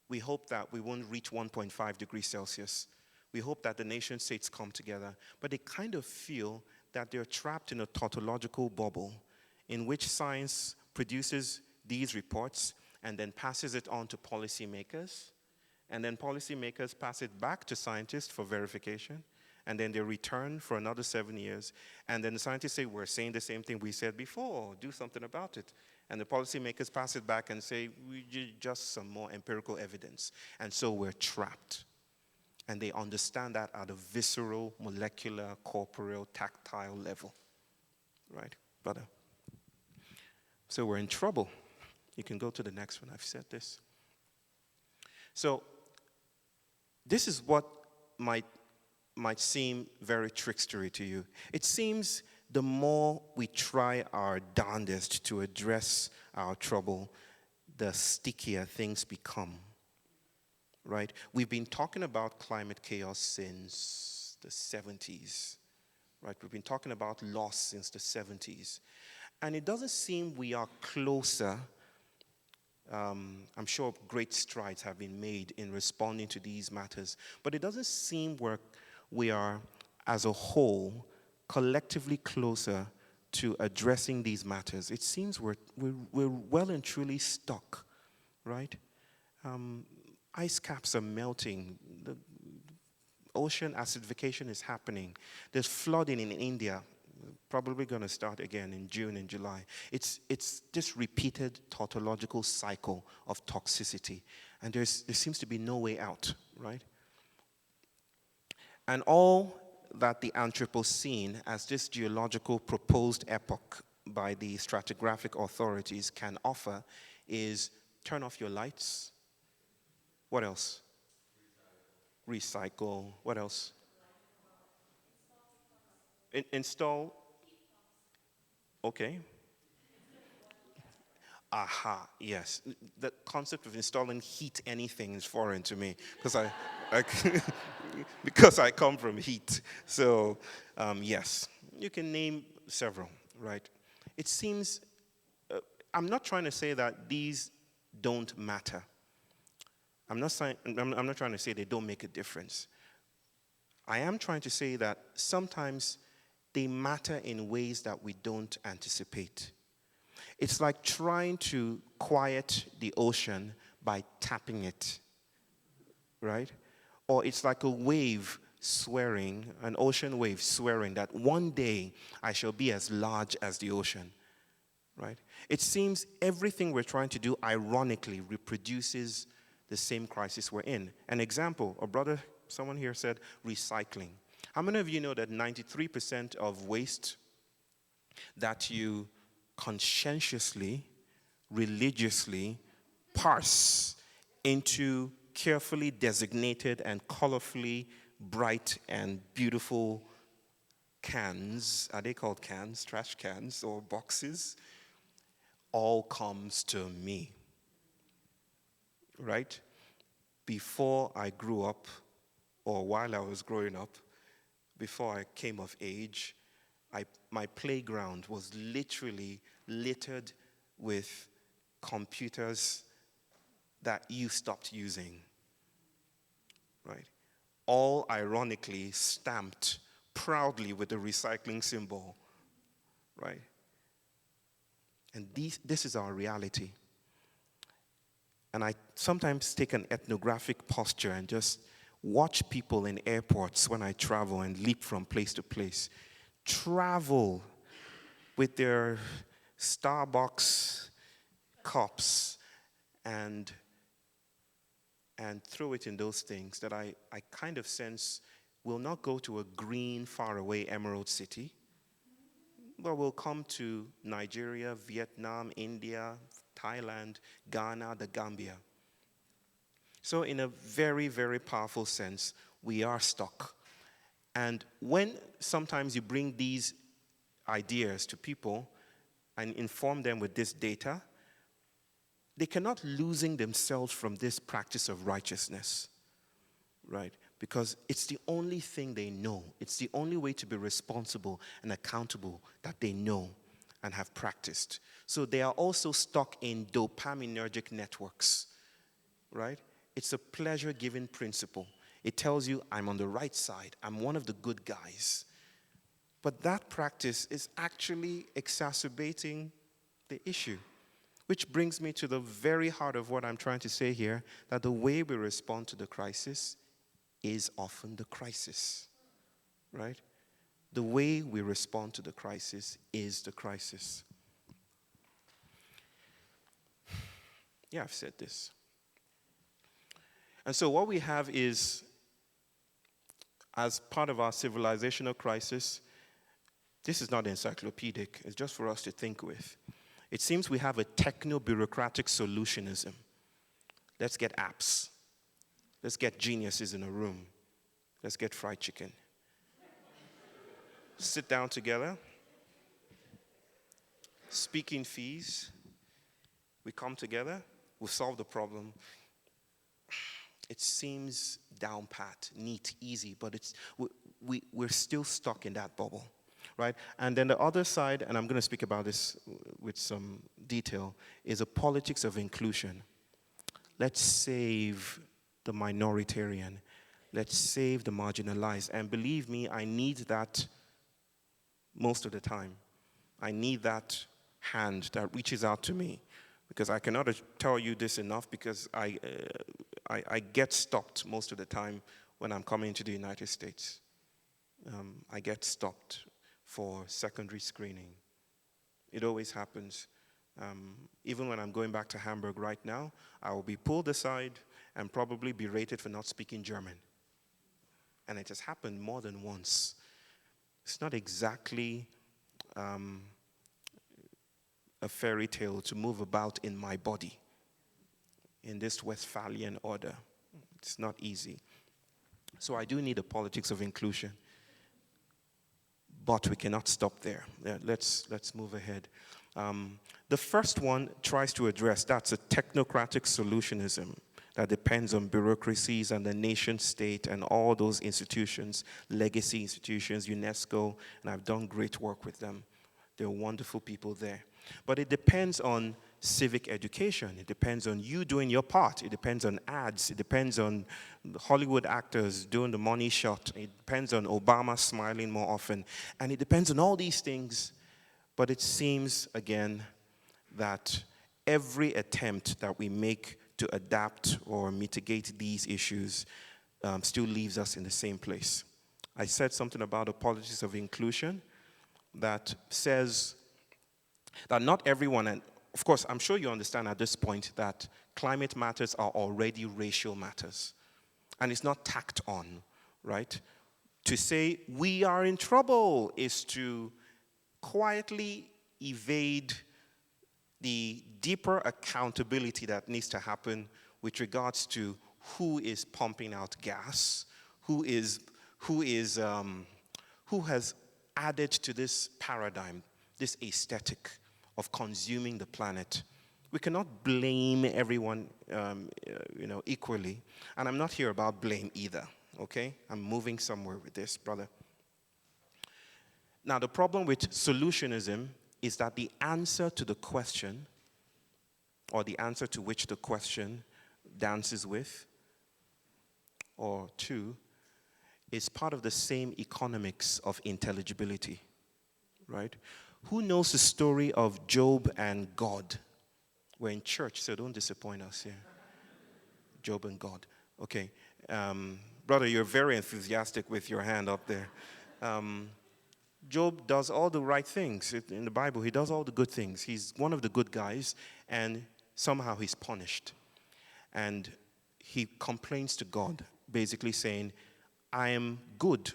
We hope that we won't reach 1.5 degrees Celsius. We hope that the nation states come together. But they kind of feel that they're trapped in a tautological bubble in which science produces these reports and then passes it on to policymakers. And then policymakers pass it back to scientists for verification. And then they return for another 7 years. And then the scientists say, we're saying the same thing we said before. Do something about it. And the policymakers pass it back and say, we just some more empirical evidence. And so we're trapped. And they understand that at a visceral, molecular, corporeal, tactile level. Right, brother? So we're in trouble. You can go to the next one. I've said this. So this is what might seem very trickstery to you. It seems the more we try our darndest to address our trouble, the stickier things become. Right? We've been talking about climate chaos since the 70s. Right? We've been talking about loss since the 70s. And it doesn't seem we are closer I'm sure great strides have been made in responding to these matters, but it doesn't seem we are, as a whole, collectively closer to addressing these matters. It seems we're well and truly stuck, right? Ice caps are melting. The ocean acidification is happening. There's flooding in India, probably going to start again in June and July. It's this repeated tautological cycle of toxicity, and there seems to be no way out, right? And all that the Anthropocene, as this geological proposed epoch by the stratigraphic authorities, can offer is turn off your lights. What else? Recycle. What else? Install. Okay. Aha, yes. The concept of installing heat anything is foreign to me because because I come from heat. So, yes, you can name several, right? It seems, I'm not trying to say that these don't matter. I'm not trying to say they don't make a difference. I am trying to say that sometimes they matter in ways that we don't anticipate. It's like trying to quiet the ocean by tapping it, right? Or it's like a wave swearing, an ocean wave swearing that one day I shall be as large as the ocean, right? It seems everything we're trying to do ironically reproduces the same crisis we're in. An example, someone here said recycling. How many of you know that 93% of waste that you conscientiously, religiously parse into carefully designated and colorfully bright and beautiful cans, are they called cans, trash cans or boxes, all comes to me, right? Before I grew up, or while I was growing up, before I came of age, my playground was literally littered with computers that you stopped using, right? All ironically stamped proudly with the recycling symbol, right? And this is our reality. And I sometimes take an ethnographic posture and just watch people in airports when I travel and leap from place to place. Travel with their Starbucks cups and throw it in those things that I kind of sense will not go to a green, faraway emerald city, but will come to Nigeria, Vietnam, India, Thailand, Ghana, the Gambia. So in a very, very powerful sense, we are stuck. And when sometimes you bring these ideas to people and inform them with this data, they cannot losing themselves from this practice of righteousness, right? Because it's the only thing they know. It's the only way to be responsible and accountable that they know and have practiced. So they are also stuck in dopaminergic networks, right? It's a pleasure-giving principle. It tells you, I'm on the right side. I'm one of the good guys. But that practice is actually exacerbating the issue. Which brings me to the very heart of what I'm trying to say here, that the way we respond to the crisis is often the crisis, right? The way we respond to the crisis is the crisis. Yeah, I've said this. And so what we have is, as part of our civilizational crisis, this is not encyclopedic, it's just for us to think with. It seems we have a techno-bureaucratic solutionism. Let's get apps. Let's get geniuses in a room. Let's get fried chicken. Sit down together. Speaking fees. We come together. We solve the problem. It seems down pat, neat, easy, but we're still stuck in that bubble. right? And then the other side, and I'm going to speak about this with some detail, is a politics of inclusion. Let's save the minoritarian. Let's save the marginalized. And believe me, I need that most of the time. I need that hand that reaches out to me, because I cannot tell you this enough, because I get stopped most of the time when I'm coming to the United States. I get stopped for secondary screening. It always happens. Even when I'm going back to Hamburg right now, I will be pulled aside and probably berated for not speaking German. And it has happened more than once. It's not exactly a fairy tale to move about in my body in this Westphalian order. It's not easy. So I do need a politics of inclusion. But we cannot stop there. Let's move ahead. The first one tries to address, that's a technocratic solutionism that depends on bureaucracies and the nation state and all those institutions, legacy institutions, UNESCO, and I've done great work with them. They're wonderful people there. But it depends on civic education. It depends on you doing your part. It depends on ads. It depends on Hollywood actors doing the money shot. It depends on Obama smiling more often. And it depends on all these things. But it seems, again, that every attempt that we make to adapt or mitigate these issues still leaves us in the same place. I said something about a politics of inclusion that says that not everyone, and of course, I'm sure you understand at this point that climate matters are already racial matters. And it's not tacked on, right? To say we are in trouble is to quietly evade the deeper accountability that needs to happen with regards to who is pumping out gas, who has added to this paradigm, this aesthetic of consuming the planet. We cannot blame everyone, equally. And I'm not here about blame either, okay? I'm moving somewhere with this, brother. Now, the problem with solutionism is that the answer to the question, or the answer to which the question dances with, or to, is part of the same economics of intelligibility, right? Who knows the story of Job and God? We're in church, so don't disappoint us here. Job and God. Okay. Brother, you're very enthusiastic with your hand up there. Job does all the right things. In the Bible, he does all the good things. He's one of the good guys, and somehow he's punished. And he complains to God, basically saying, I am good.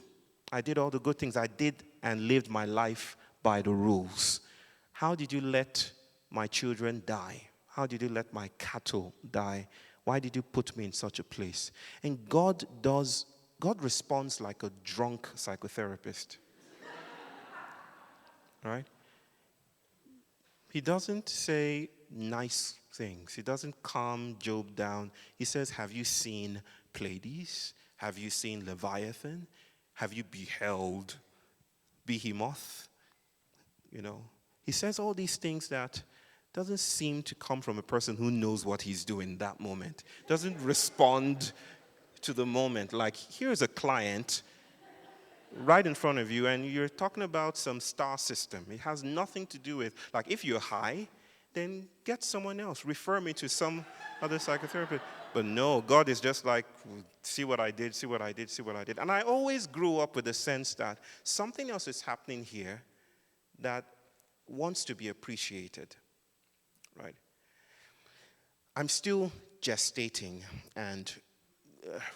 I did all the good things. I did and lived my life by the rules. How did you let my children die? How did you let my cattle die? Why did you put me in such a place? And God responds like a drunk psychotherapist. Right? He doesn't say nice things. He doesn't calm Job down. He says, have you seen Pleiades? Have you seen Leviathan? Have you beheld Behemoth? He says all these things that doesn't seem to come from a person who knows what he's doing that moment. Doesn't respond to the moment. Like, here's a client right in front of you, and you're talking about some star system. It has nothing to do with, like, if you're high, then get someone else. Refer me to some other psychotherapist. But no, God is just like, see what I did, see what I did, see what I did. And I always grew up with the sense that something else is happening here that wants to be appreciated, right? I'm still gestating and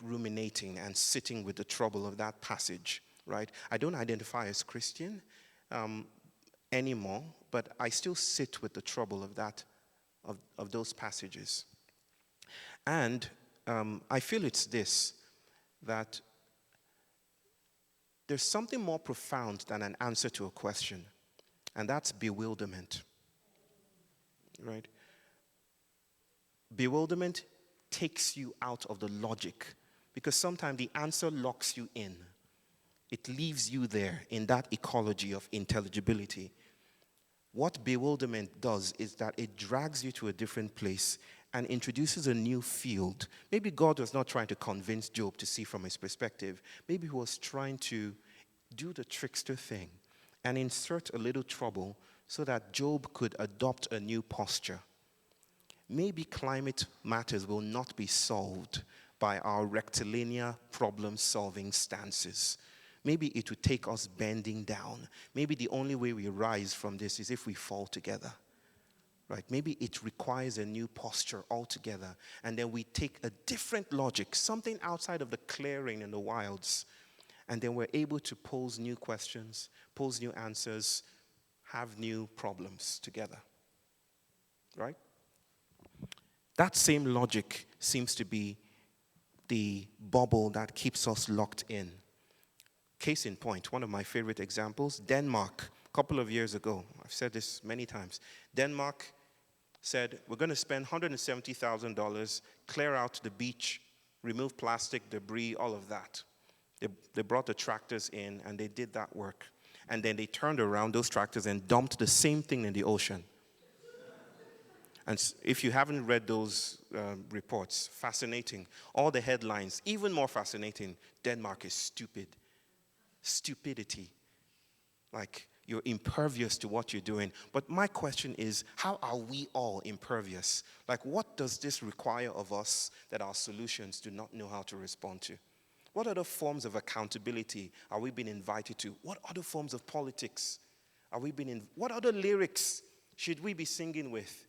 ruminating and sitting with the trouble of that passage, right? I don't identify as Christian anymore, but I still sit with the trouble of that, of those passages. And I feel it's this, that there's something more profound than an answer to a question, and that's bewilderment, right? Bewilderment takes you out of the logic, because sometimes the answer locks you in. It leaves you there in that ecology of intelligibility. What bewilderment does is that it drags you to a different place and introduces a new field. Maybe God was not trying to convince Job to see from his perspective. Maybe he was trying to do the trickster thing and insert a little trouble so that Job could adopt a new posture. Maybe climate matters will not be solved by our rectilinear problem-solving stances. Maybe it would take us bending down. Maybe the only way we rise from this is if we fall together. Right? Maybe it requires a new posture altogether. And then we take a different logic, something outside of the clearing in the wilds. And then we're able to pose new questions, pose new answers, have new problems together. Right? That same logic seems to be the bubble that keeps us locked in. Case in point, one of my favorite examples, Denmark, a couple of years ago. I've said this many times. Denmark said, we're going to spend $170,000, clear out the beach, remove plastic, debris, all of that. They brought the tractors in and they did that work. And then they turned around those tractors and dumped the same thing in the ocean. And if you haven't read those reports, fascinating. All the headlines, even more fascinating. Denmark is stupid. Stupidity. Like, you're impervious to what you're doing. But my question is, how are we all impervious? Like, what does this require of us that our solutions do not know how to respond to? What other forms of accountability are we being invited to? What other forms of politics are we being what other lyrics should we be singing with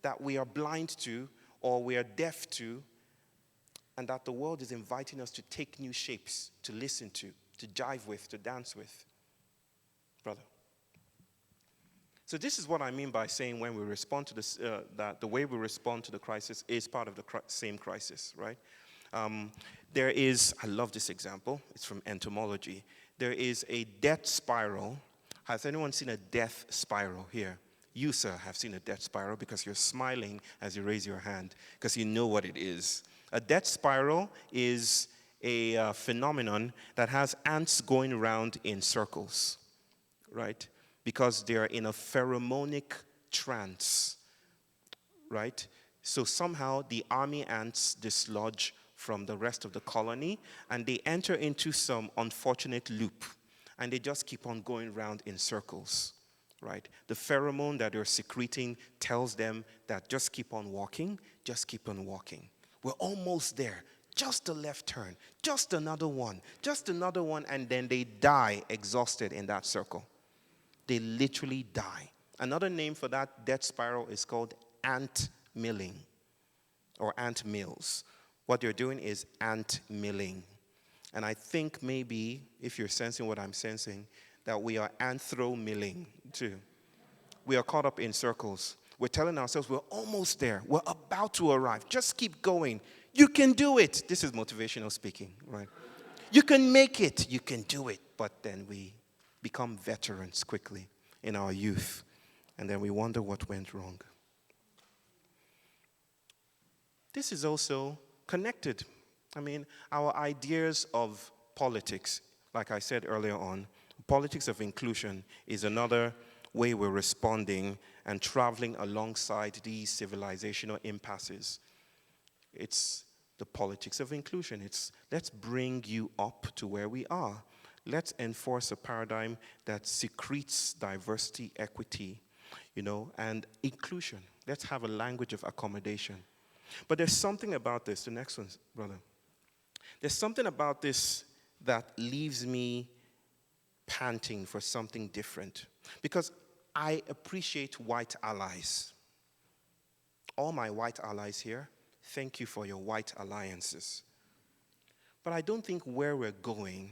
that we are blind to or we are deaf to, and that the world is inviting us to take new shapes, to listen to jive with, to dance with? Brother. So this is what I mean by saying when we respond to this, that the way we respond to the crisis is part of the same crisis, right? There is, I love this example, it's from entomology. There is a death spiral. Has anyone seen a death spiral here? You, sir, have seen a death spiral because you're smiling as you raise your hand because you know what it is. A death spiral is a phenomenon that has ants going around in circles, right? Because they're in a pheromonic trance, right? So somehow the army ants dislodge from the rest of the colony and they enter into some unfortunate loop and they just keep on going around in circles, right? The pheromone that they're secreting tells them that just keep on walking, just keep on walking. We're almost there. Just a left turn, just another one, and then they die exhausted in that circle. They literally die. Another name for that death spiral is called ant milling or ant mills. What they're doing is ant milling. And I think maybe, if you're sensing what I'm sensing, that we are anthro milling too. We are caught up in circles. We're telling ourselves we're almost there. We're about to arrive. Just keep going. You can do it. This is motivational speaking, right? You can make it. You can do it. But then we become veterans quickly in our youth. And then we wonder what went wrong. This is also connected. I mean, our ideas of politics, like I said earlier on, politics of inclusion is another way we're responding and traveling alongside these civilizational impasses. It's the politics of inclusion. It's let's bring you up to where we are. Let's enforce a paradigm that secretes diversity, equity, and inclusion. Let's have a language of accommodation. But there's something about this, the next one, brother. There's something about this that leaves me panting for something different. Because I appreciate white allies. All my white allies here, thank you for your white alliances. But I don't think where we're going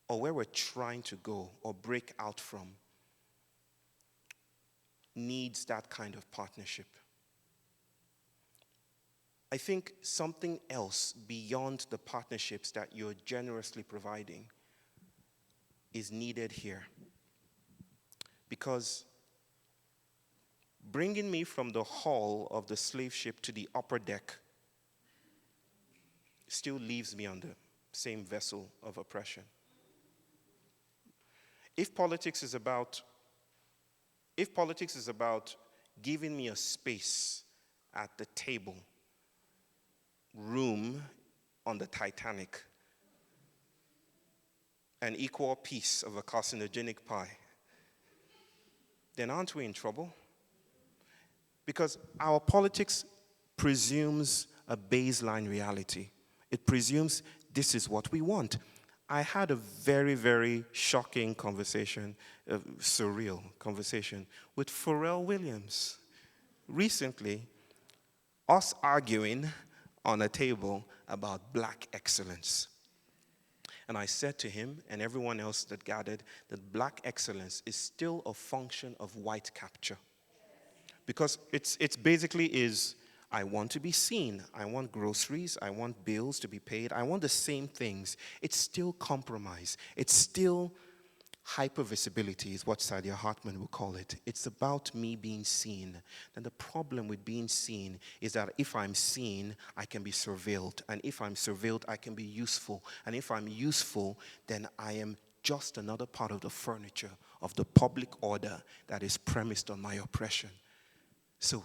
or where we're trying to go or break out from needs that kind of partnership. I think something else beyond the partnerships that you're generously providing is needed here. Because bringing me from the hull of the slave ship to the upper deck still leaves me on the same vessel of oppression. If politics is about giving me a space at the table, room on the Titanic, an equal piece of a carcinogenic pie, then aren't we in trouble? Because our politics presumes a baseline reality. It presumes this is what we want. I had a very, very shocking conversation, a surreal conversation with Pharrell Williams recently, us arguing on a table about black excellence. And I said to him and everyone else that gathered that black excellence is still a function of white capture. Because it's basically is, I want to be seen. I want groceries. I want bills to be paid. I want the same things. It's still compromise. It's still hypervisibility is what Saidiya Hartman would call it. It's about me being seen. And the problem with being seen is that if I'm seen, I can be surveilled. And if I'm surveilled, I can be useful. And if I'm useful, then I am just another part of the furniture of the public order that is premised on my oppression. So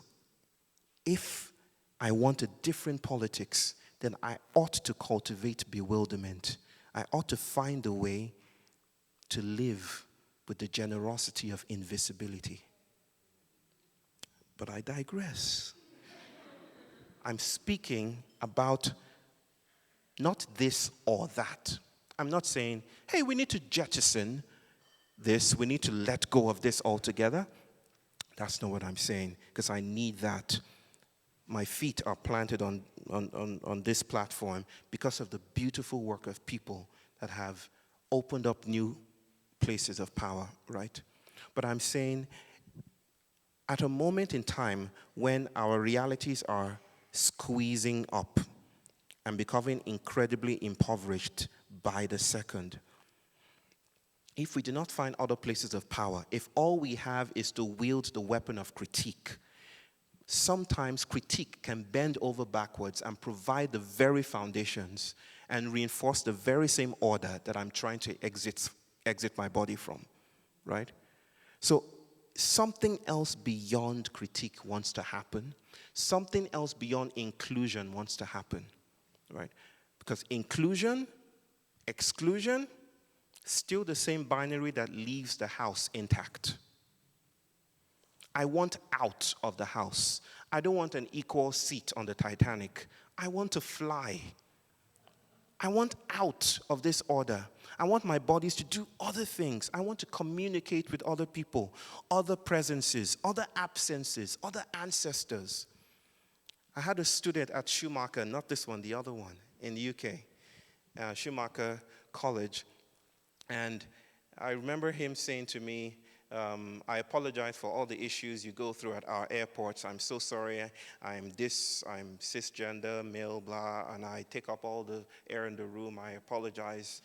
if I want a different politics, then I ought to cultivate bewilderment. I ought to find a way to live with the generosity of invisibility. But I digress. I'm speaking about not this or that. I'm not saying, hey, we need to jettison this, we need to let go of this altogether. That's not what I'm saying, because I need that. My feet are planted on this platform because of the beautiful work of people that have opened up new places of power, right? But I'm saying at a moment in time when our realities are squeezing up and becoming incredibly impoverished by the second, if we do not find other places of power, if all we have is to wield the weapon of critique, sometimes critique can bend over backwards and provide the very foundations and reinforce the very same order that I'm trying to exit my body from, right? So something else beyond critique wants to happen. Something else beyond inclusion wants to happen, right? Because inclusion, exclusion, still the same binary that leaves the house intact. I want out of the house. I don't want an equal seat on the Titanic. I want to fly. I want out of this order. I want my bodies to do other things. I want to communicate with other people, other presences, other absences, other ancestors. I had a student at Schumacher, not this one, the other one, in the UK, Schumacher College. And I remember him saying to me, I apologize for all the issues you go through at our airports. I'm so sorry. I'm cisgender, male, blah, and I take up all the air in the room. I apologize.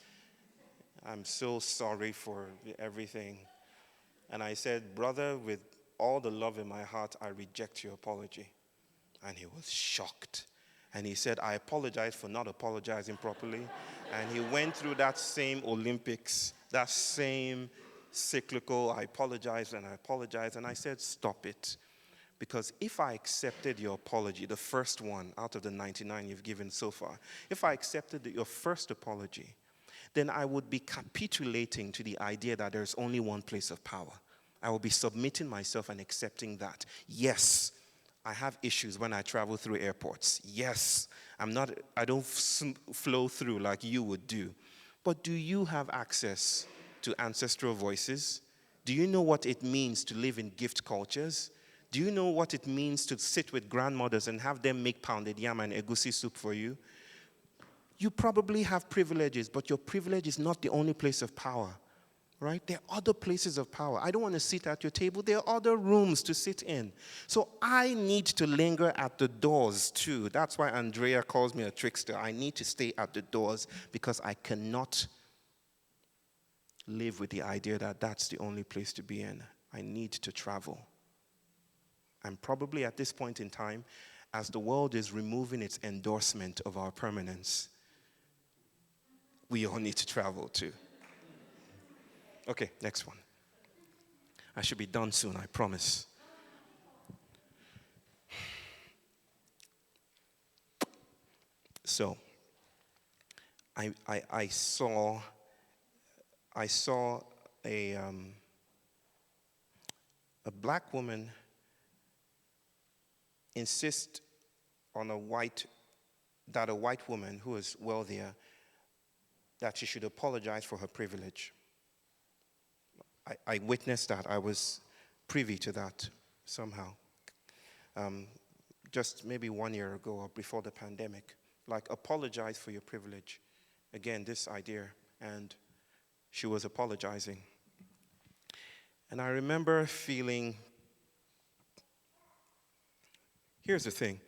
I'm so sorry for everything. And I said, brother, with all the love in my heart, I reject your apology. And he was shocked. And he said, I apologize for not apologizing properly. And he went through that same Olympics, that same cyclical, I apologize. And I said, stop it. Because if I accepted your apology, the first one out of the 99 you've given so far, if I accepted your first apology, then I would be capitulating to the idea that there's only one place of power. I will be submitting myself and accepting that. Yes, I have issues when I travel through airports. Yes, I don't flow through like you would do. But do you have access to ancestral voices? Do you know what it means to live in gift cultures? Do you know what it means to sit with grandmothers and have them make pounded yam and egusi soup for you? You probably have privileges, but your privilege is not the only place of power, right? There are other places of power. I don't want to sit at your table. There are other rooms to sit in. So I need to linger at the doors too. That's why Andrea calls me a trickster. I need to stay at the doors because I cannot live with the idea that that's the only place to be in. I need to travel. And probably at this point in time, as the world is removing its endorsement of our permanence, we all need to travel to. Okay, next one. I should be done soon, I promise. So, I saw a black woman insist on a white woman who is wealthier, that she should apologize for her privilege. I witnessed that. I was privy to that somehow. Just maybe 1 year ago or before the pandemic. Like, apologize for your privilege. Again, this idea. And she was apologizing. And I remember feeling, here's the thing.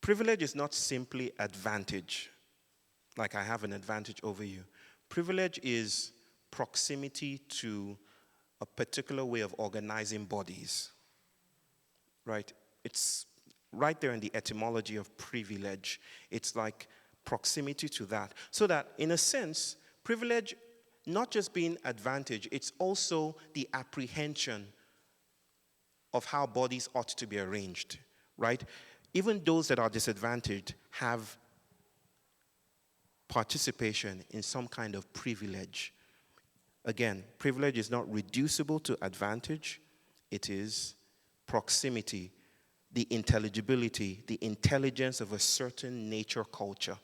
Privilege is not simply advantage, like I have an advantage over you. Privilege is proximity to a particular way of organizing bodies, right? It's right there in the etymology of privilege. It's like proximity to that. So that, in a sense, privilege, not just being advantage, it's also the apprehension of how bodies ought to be arranged, right? Even those that are disadvantaged have participation in some kind of privilege. Again, privilege is not reducible to advantage. It is proximity, the intelligibility, the intelligence of a certain nature culture,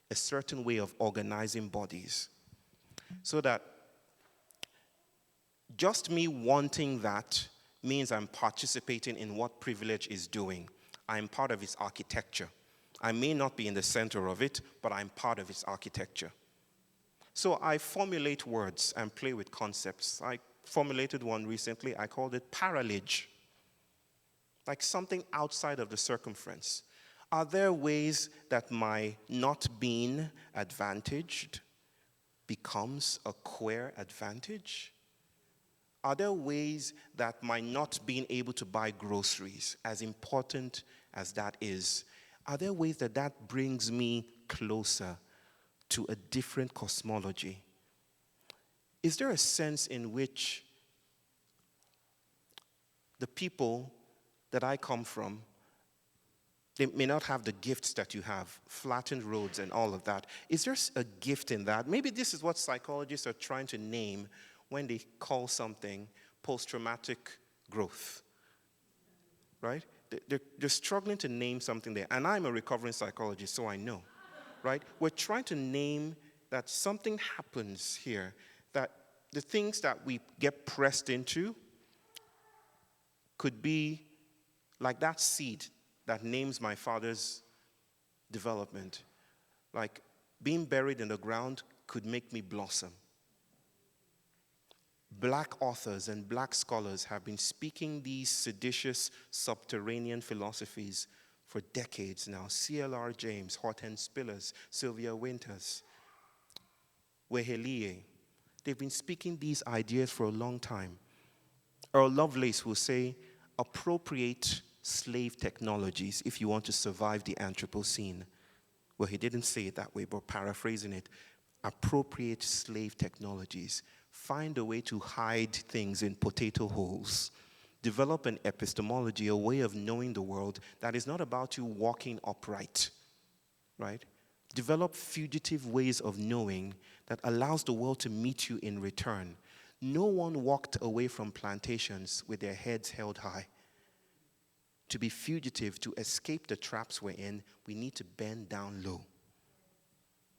a certain way of organizing bodies. So that just me wanting that means I'm participating in what privilege is doing. I'm part of its architecture. I may not be in the center of it, but I'm part of its architecture. So I formulate words and play with concepts. I formulated one recently. I called it paralege, like something outside of the circumference. Are there ways that my not being advantaged becomes a queer advantage? Are there ways that my not being able to buy groceries, as important as that is, are there ways that that brings me closer to a different cosmology? Is there a sense in which the people that I come from, they may not have the gifts that you have, flattened roads and all of that. Is there a gift in that? Maybe this is what psychologists are trying to name when they call something post-traumatic growth, right? They're struggling to name something there. And I'm a recovering psychologist, so I know, right? We're trying to name that something happens here, that the things that we get pressed into could be like that seed that names my father's development. Like being buried in the ground could make me blossom. Black authors and black scholars have been speaking these seditious subterranean philosophies for decades now. C.L.R. James, Hortense Spillers, Sylvia Winters, Wehelie. They've been speaking these ideas for a long time. Earl Lovelace will say, appropriate slave technologies if you want to survive the Anthropocene. Well, he didn't say it that way, but paraphrasing it, appropriate slave technologies. Find a way to hide things in potato holes. Develop an epistemology, a way of knowing the world that is not about you walking upright, right? Develop fugitive ways of knowing that allows the world to meet you in return. No one walked away from plantations with their heads held high. To be fugitive, to escape the traps we're in, we need to bend down low.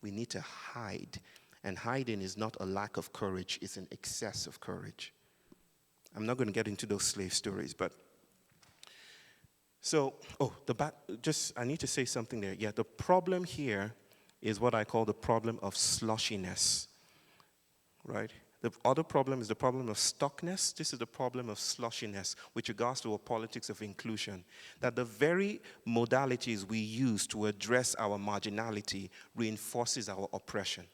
We need to hide. And hiding is not a lack of courage, it's an excess of courage. I'm not going to get into those slave stories, but so, I need to say something there. Yeah, the problem here is what I call the problem of slushiness, right? The other problem is the problem of stuckness. This is the problem of slushiness with regards to our politics of inclusion. That the very modalities we use to address our marginality reinforces our oppression.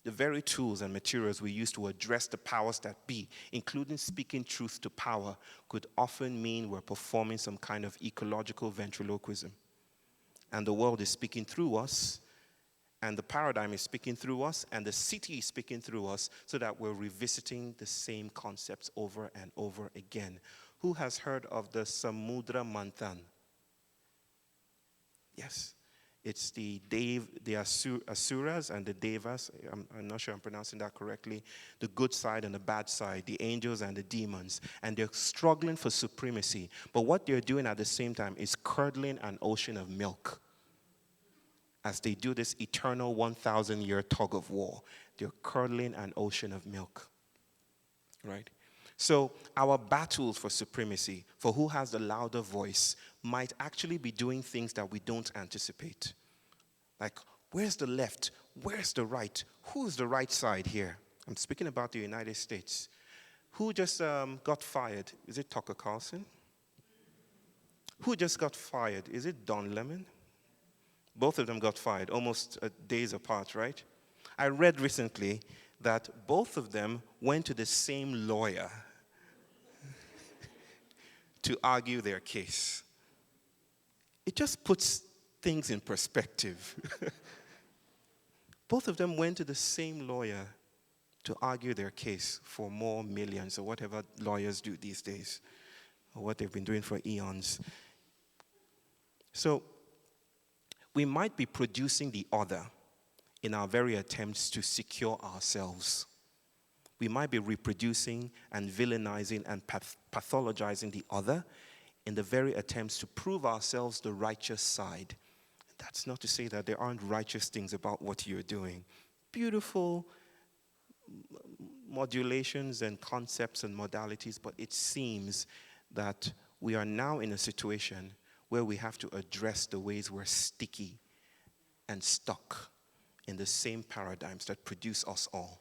The very tools and materials we use to address the powers that be, including speaking truth to power, could often mean we're performing some kind of ecological ventriloquism. And the world is speaking through us, And the paradigm is speaking through us, and the city is speaking through us, so that we're revisiting the same concepts over and over again. Who has heard of the Samudra Manthan? Yes. It's the Asuras and the Devas. I'm not sure I'm pronouncing that correctly. The good side and the bad side, the angels and the demons. And they're struggling for supremacy. But what they're doing at the same time is curdling an ocean of milk. As they do this eternal 1,000-year tug of war, they're curdling an ocean of milk. Right? So our battles for supremacy, for who has the louder voice, might actually be doing things that we don't anticipate. Like, where's the left? Where's the right? Who's the right side here? I'm speaking about the United States. Who just got fired? Is it Tucker Carlson? Who just got fired? Is it Don Lemon? Both of them got fired, almost days apart, right? I read recently that both of them went to the same lawyer to argue their case. It just puts things in perspective. Both of them went to the same lawyer to argue their case for more millions, or whatever lawyers do these days, or what they've been doing for eons. So we might be producing the other in our very attempts to secure ourselves. We might be reproducing and villainizing and pathologizing the other in the very attempts to prove ourselves the righteous side. That's not to say that there aren't righteous things about what you're doing. Beautiful modulations and concepts and modalities, but it seems that we are now in a situation where we have to address the ways we're sticky and stuck in the same paradigms that produce us all.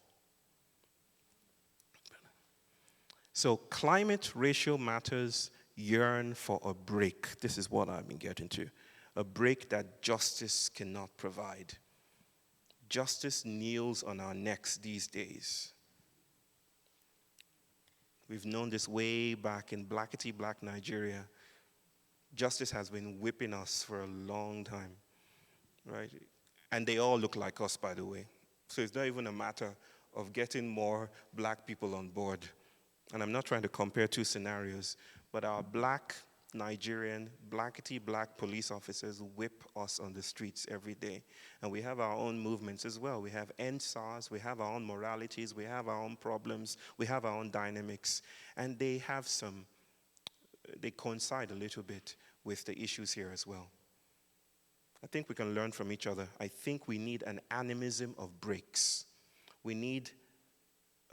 So climate, racial matters yearn for a break. This is what I've been getting to. A break that justice cannot provide. Justice kneels on our necks these days. We've known this way back in blackety black Nigeria. Justice has been whipping us for a long time, right? And they all look like us, by the way. So it's not even a matter of getting more black people on board. And I'm not trying to compare two scenarios, but our black Nigerian, blackety black police officers whip us on the streets every day. And we have our own movements as well. We have NSARS, we have our own moralities, we have our own problems, we have our own dynamics. And they coincide a little bit with the issues here as well. I think we can learn from each other. I think we need an animism of breaks. We need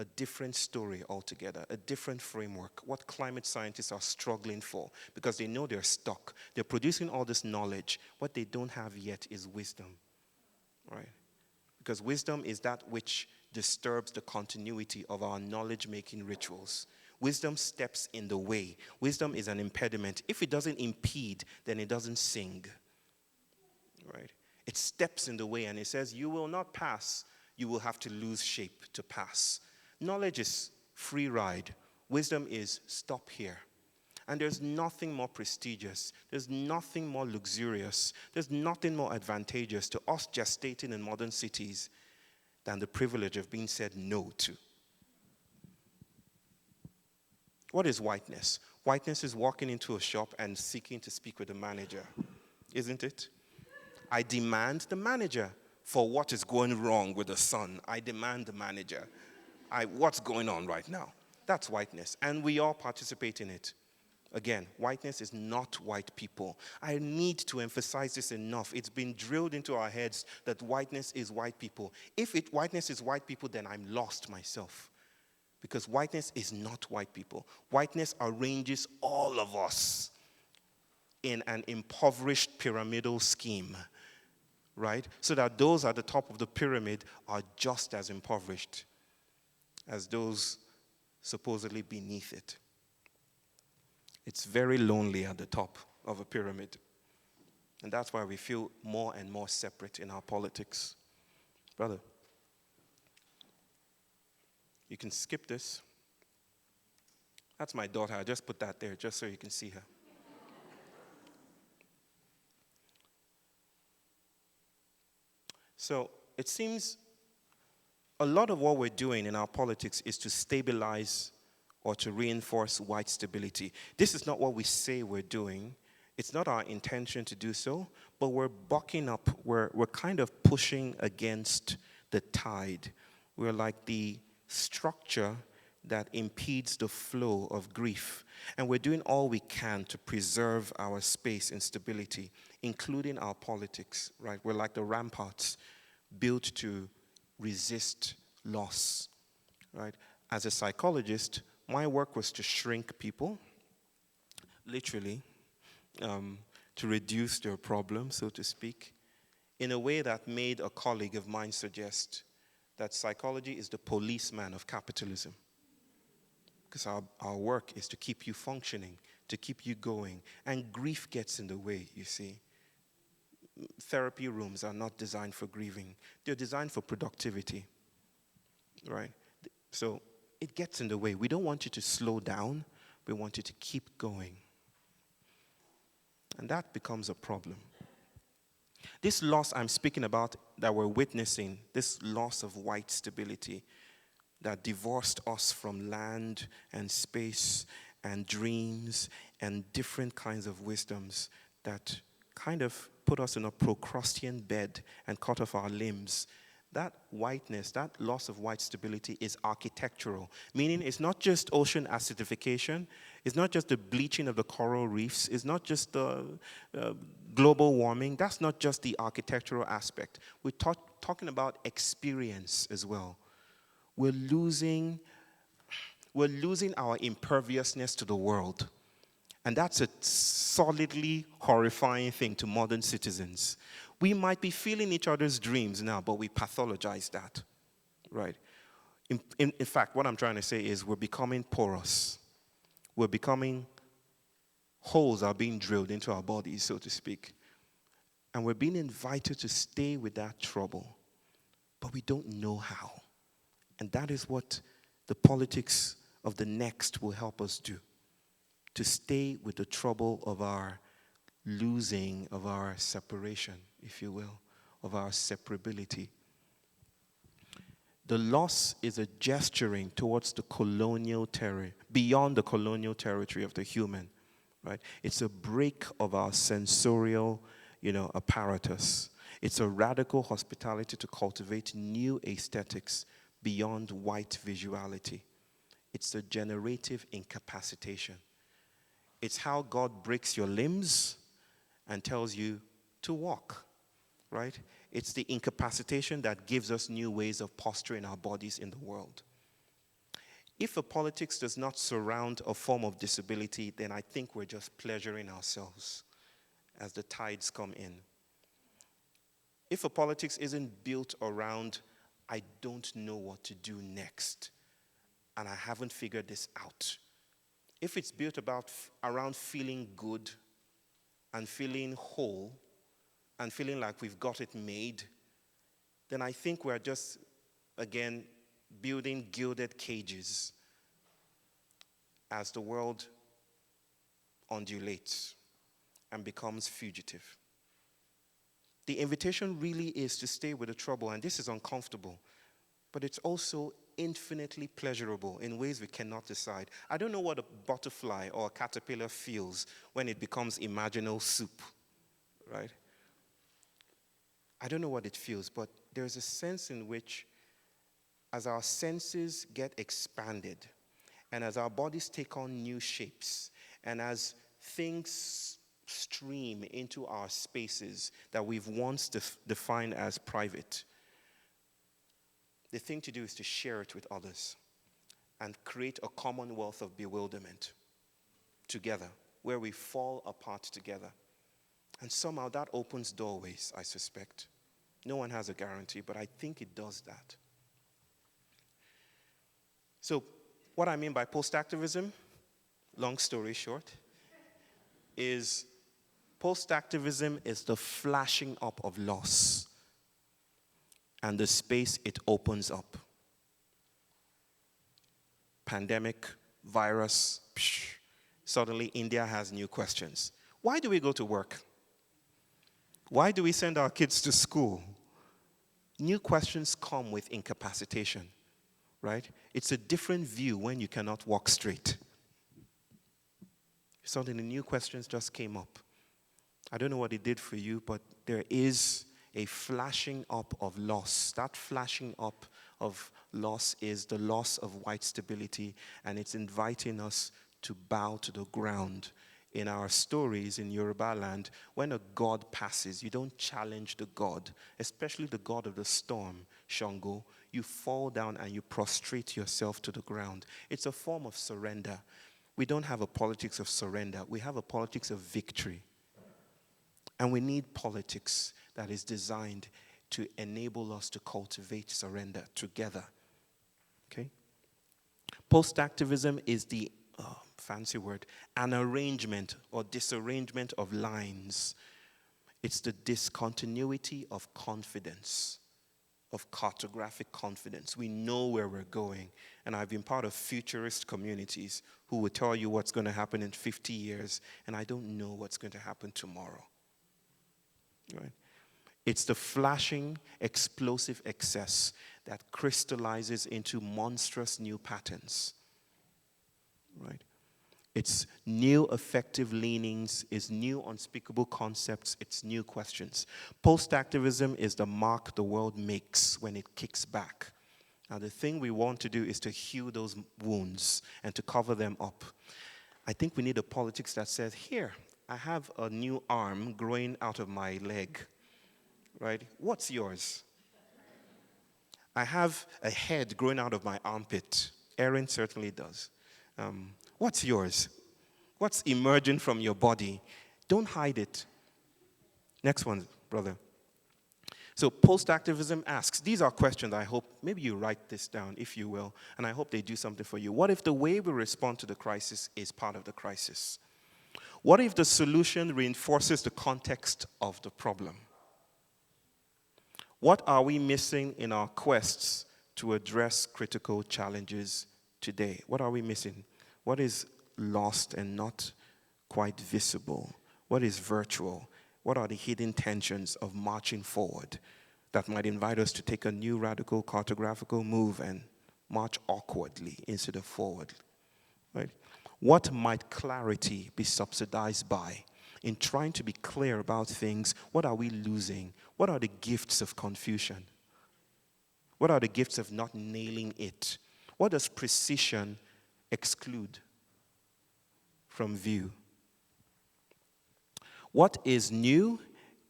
a different story altogether, a different framework, what climate scientists are struggling for, because they know they're stuck. They're producing all this knowledge. What they don't have yet is wisdom, right? Because wisdom is that which disturbs the continuity of our knowledge-making rituals. Wisdom steps in the way. Wisdom is an impediment. If it doesn't impede, then it doesn't sing, right? It steps in the way and it says, you will not pass. You will have to lose shape to pass. Knowledge is free ride. Wisdom is stop here. And there's nothing more prestigious. There's nothing more luxurious. There's nothing more advantageous to us gestating in modern cities than the privilege of being said no to. What is whiteness? Whiteness is walking into a shop and seeking to speak with the manager, isn't it? I demand the manager for what is going wrong with the sun. I demand the manager. What's going on right now? That's whiteness, and we all participate in it. Again, whiteness is not white people. I need to emphasize this enough. It's been drilled into our heads that whiteness is white people. If whiteness is white people, then I'm lost myself. Because whiteness is not white people. Whiteness arranges all of us in an impoverished pyramidal scheme, right? So that those at the top of the pyramid are just as impoverished as those supposedly beneath it. It's very lonely at the top of a pyramid. And that's why we feel more and more separate in our politics. Brother, you can skip this. That's my daughter. I just put that there just so you can see her. So it seems a lot of what we're doing in our politics is to stabilize or to reinforce white stability. This is not what we say we're doing. It's not our intention to do so, but we're bucking up. We're kind of pushing against the tide. We're like the structure that impedes the flow of grief. And we're doing all we can to preserve our space and stability, including our politics, right? We're like the ramparts built to resist loss, right? As a psychologist, my work was to shrink people, literally, to reduce their problem, so to speak, in a way that made a colleague of mine suggest that psychology is the policeman of capitalism. Because our work is to keep you functioning, to keep you going. And grief gets in the way, you see. Therapy rooms are not designed for grieving. They're designed for productivity, right? So it gets in the way. We don't want you to slow down. We want you to keep going. And that becomes a problem. This loss I'm speaking about that we're witnessing, this loss of white stability that divorced us from land and space and dreams and different kinds of wisdoms that kind of put us in a Procrustean bed and cut off our limbs. That whiteness, that loss of white stability is architectural, meaning it's not just ocean acidification, it's not just the bleaching of the coral reefs, it's not just the global warming, that's not just the architectural aspect. We're talking about experience as well. We're losing our imperviousness to the world. And that's a solidly horrifying thing to modern citizens. We might be feeling each other's dreams now, but we pathologize that, right? In fact, what I'm trying to say is we're becoming porous. We're becoming, holes are being drilled into our bodies, so to speak. And we're being invited to stay with that trouble, but we don't know how. And that is what the politics of the next will help us do. To stay with the trouble of our losing, of our separation, if you will, of our separability. The loss is a gesturing towards the colonial territory, beyond the colonial territory of the human, right? It's a break of our sensorial, apparatus. It's a radical hospitality to cultivate new aesthetics beyond white visuality. It's a generative incapacitation. It's how God breaks your limbs and tells you to walk, right? It's the incapacitation that gives us new ways of posturing our bodies in the world. If a politics does not surround a form of disability, then I think we're just pleasuring ourselves as the tides come in. If a politics isn't built around, I don't know what to do next, and I haven't figured this out. If it's built around feeling good and feeling whole and feeling like we've got it made, then I think we're just, again, building gilded cages as the world undulates and becomes fugitive. The invitation really is to stay with the trouble, and this is uncomfortable, but it's also infinitely pleasurable in ways we cannot decide. I don't know what a butterfly or a caterpillar feels when it becomes imaginal soup, right? I don't know what it feels, but there's a sense in which as our senses get expanded and as our bodies take on new shapes and as things stream into our spaces that we've once defined as private, the thing to do is to share it with others and create a commonwealth of bewilderment together, where we fall apart together. And somehow that opens doorways, I suspect. No one has a guarantee, but I think it does that. So what I mean by post-activism, long story short, is post-activism is the flashing up of loss and the space it opens up. Pandemic, virus, suddenly India has new questions. Why do we go to work? Why do we send our kids to school? New questions come with incapacitation, right? It's a different view when you cannot walk straight. Suddenly, new questions just came up. I don't know what it did for you, but there is a flashing up of loss. That flashing up of loss is the loss of white stability, and it's inviting us to bow to the ground. In our stories in Yoruba land, when a god passes, you don't challenge the god, especially the god of the storm, Shango. You fall down and you prostrate yourself to the ground. It's a form of surrender. We don't have a politics of surrender. We have a politics of victory. And we need politics that is designed to enable us to cultivate surrender together. Okay? Post-activism is the, fancy word, an arrangement or disarrangement of lines. It's the discontinuity of confidence, of cartographic confidence. We know where we're going. And I've been part of futurist communities who will tell you what's going to happen in 50 years, and I don't know what's going to happen tomorrow. Right? It's the flashing, explosive excess that crystallizes into monstrous new patterns. Right? It's new effective leanings, it's new unspeakable concepts, it's new questions. Post-activism is the mark the world makes when it kicks back. Now, the thing we want to do is to heal those wounds and to cover them up. I think we need a politics that says, here, I have a new arm growing out of my leg, right? What's yours? I have a head growing out of my armpit. Aaron certainly does. What's yours? What's emerging from your body? Don't hide it. Next one, brother. So post-activism asks, these are questions I hope, maybe you write this down if you will, and I hope they do something for you. What if the way we respond to the crisis is part of the crisis? What if the solution reinforces the context of the problem? What are we missing in our quests to address critical challenges today? What are we missing? What is lost and not quite visible? What is virtual? What are the hidden tensions of marching forward that might invite us to take a new radical cartographical move and march awkwardly instead of forward? Right? What might clarity be subsidized by? In trying to be clear about things, what are we losing? What are the gifts of confusion? What are the gifts of not nailing it? What does precision exclude from view? What is new,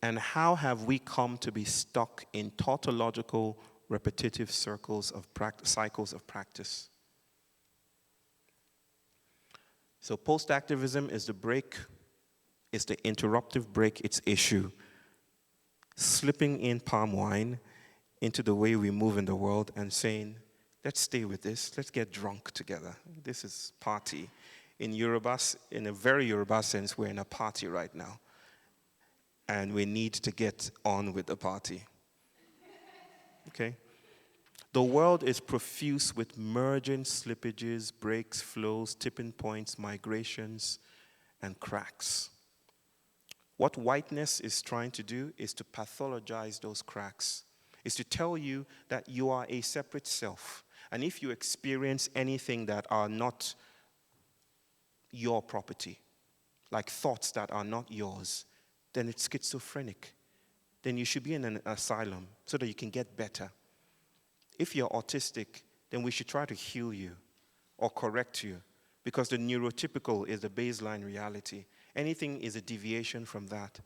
and how have we come to be stuck in tautological, repetitive cycles of practice? So post-activism is the break, it's the interruptive break, its issue. Slipping in palm wine into the way we move in the world and saying, let's stay with this, let's get drunk together. This is party. In a very Yoruba sense, we're in a party right now. And we need to get on with the party. Okay? The world is profuse with merging slippages, breaks, flows, tipping points, migrations, and cracks. What whiteness is trying to do is to pathologize those cracks, is to tell you that you are a separate self. And if you experience anything that are not your property, like thoughts that are not yours, then it's schizophrenic. Then you should be in an asylum so that you can get better. If you're autistic, then we should try to heal you or correct you, because the neurotypical is the baseline reality. Anything is a deviation from that.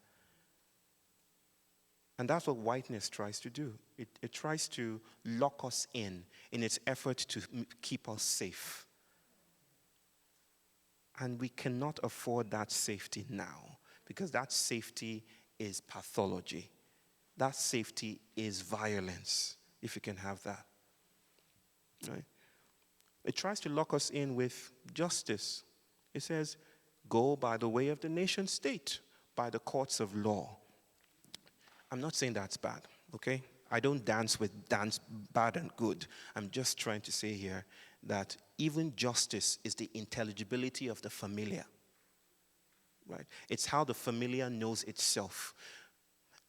And that's what whiteness tries to do. It tries to lock us in its effort to keep us safe. And we cannot afford that safety now, because that safety is pathology. That safety is violence, if you can have that. Right? It tries to lock us in with justice. It says, go by the way of the nation state, by the courts of law. I'm not saying that's bad, okay? I don't dance bad and good. I'm just trying to say here that even justice is the intelligibility of the familiar. Right? It's how the familiar knows itself.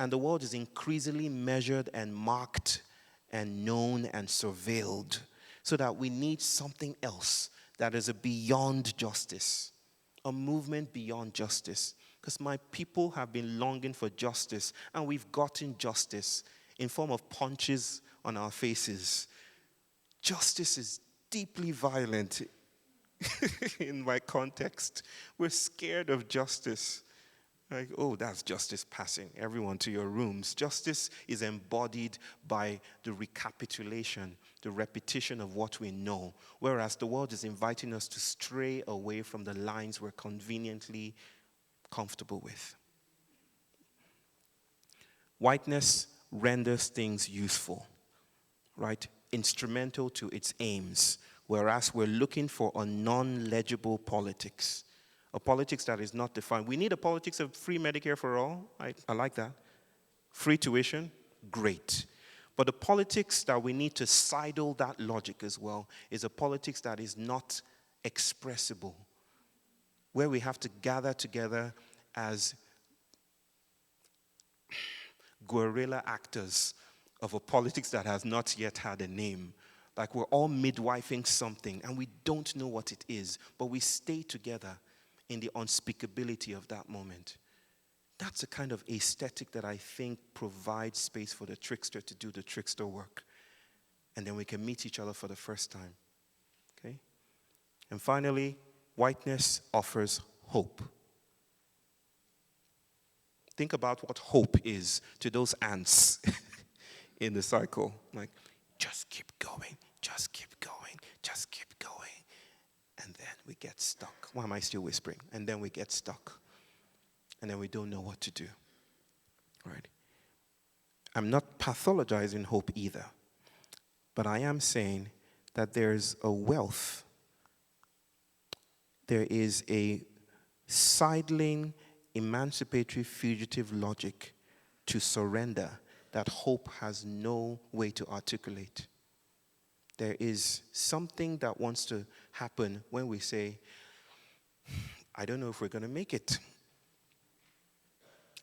And the world is increasingly measured and marked and known and surveilled, so that we need something else that is a beyond justice, a movement beyond justice. Because my people have been longing for justice, and we've gotten justice in form of punches on our faces. Justice is deeply violent in my context. We're scared of justice. Like, oh, that's justice passing. Everyone to your rooms. Justice is embodied by the recapitulation, the repetition of what we know, whereas the world is inviting us to stray away from the lines we're conveniently comfortable with. Whiteness renders things useful, right? Instrumental to its aims, whereas we're looking for a non-legible politics. A politics that is not defined. We need a politics of free Medicare for all. I like that. Free tuition, great. But the politics that we need to sidle that logic as well is a politics that is not expressible, where we have to gather together as guerrilla actors of a politics that has not yet had a name. Like we're all midwifing something and we don't know what it is, but we stay together in the unspeakability of that moment. That's a kind of aesthetic that I think provides space for the trickster to do the trickster work. And then we can meet each other for the first time. Okay? And finally, whiteness offers hope. Think about what hope is to those ants in the cycle. Like, just keep going, just keep going, just keep going. And then we get stuck. Why am I still whispering? And then we get stuck. And then we don't know what to do. Right? I'm not pathologizing hope either. But I am saying that there's a wealth. There is a sidling, emancipatory, fugitive logic to surrender that hope has no way to articulate. There is something that wants to happen when we say, I don't know if we're going to make it.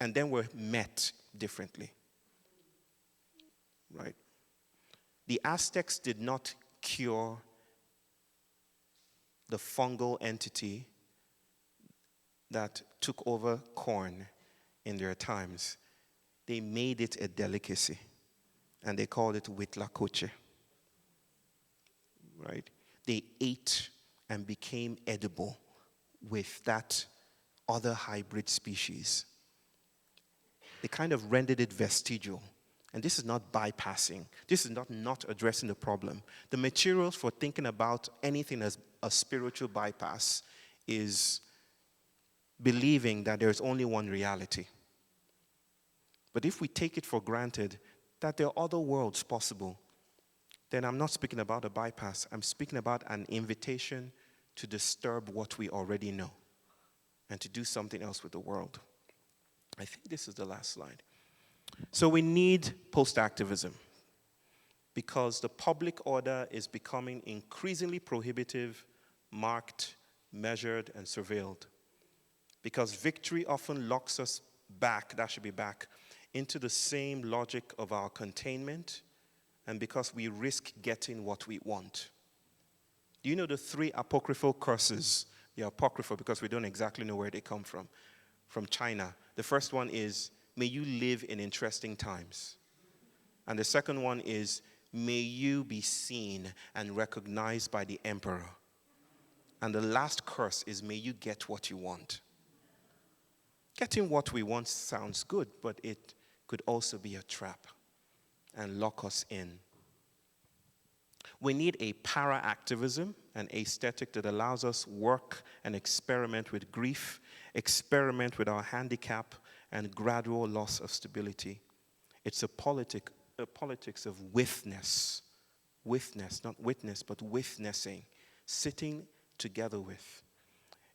And then we're met differently. Right? The Aztecs did not cure the fungal entity that took over corn in their times. They made it a delicacy, and they called it huitlacoche. Right? They ate and became edible with that other hybrid species. They kind of rendered it vestigial. And this is not bypassing. This is not addressing the problem. The materials for thinking about anything as a spiritual bypass is believing that there's only one reality. But if we take it for granted that there are other worlds possible, then I'm not speaking about a bypass. I'm speaking about an invitation to disturb what we already know and to do something else with the world. I think this is the last slide. So we need post-activism because the public order is becoming increasingly prohibitive, marked, measured, and surveilled. Because victory often locks us back, that should be back, into the same logic of our containment, and because we risk getting what we want. Do you know the 3 apocryphal curses? They're apocryphal because we don't exactly know where they come from China. The first one is, may you live in interesting times. And the second one is, may you be seen and recognized by the emperor. And the last curse is, may you get what you want. Getting what we want sounds good, but it could also be a trap and lock us in. We need a para-activism, an aesthetic that allows us work and experiment with grief, experiment with our handicap, and gradual loss of stability. It's a politics of witness. Witness, not witness, but witnessing, sitting together with.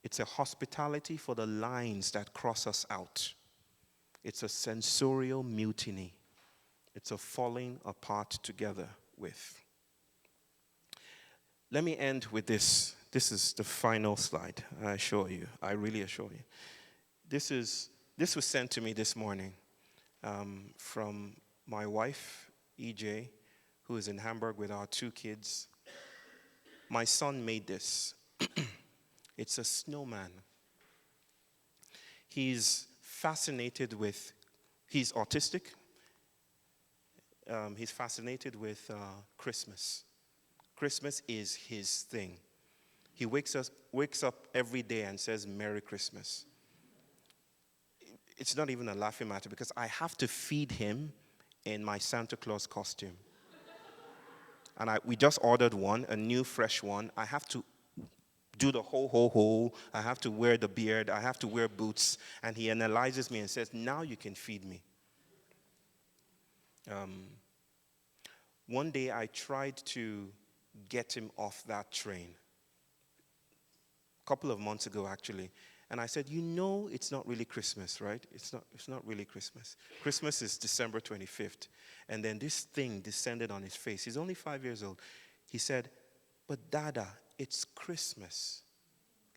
It's a hospitality for the lines that cross us out. It's a sensorial mutiny. It's a falling apart together with. Let me end with this. This is the final slide, I assure you. I really assure you. This was sent to me this morning. from my wife, EJ, who is in Hamburg with our 2 kids. My son made this. It's a snowman. He's fascinated with, he's autistic. He's fascinated with Christmas. Christmas is his thing. He wakes up every day and says, "Merry Christmas." It's not even a laughing matter because I have to feed him in my Santa Claus costume. And we just ordered one, a new fresh one. I have to do the ho, ho, ho. I have to wear the beard. I have to wear boots. And he analyzes me and says, "Now you can feed me." One day I tried to get him off that train. A couple of months ago, actually. And I said, it's not really Christmas, right? It's not really Christmas. Christmas is December 25th. And then this thing descended on his face. He's only 5 years old. He said, "But Dada, it's Christmas.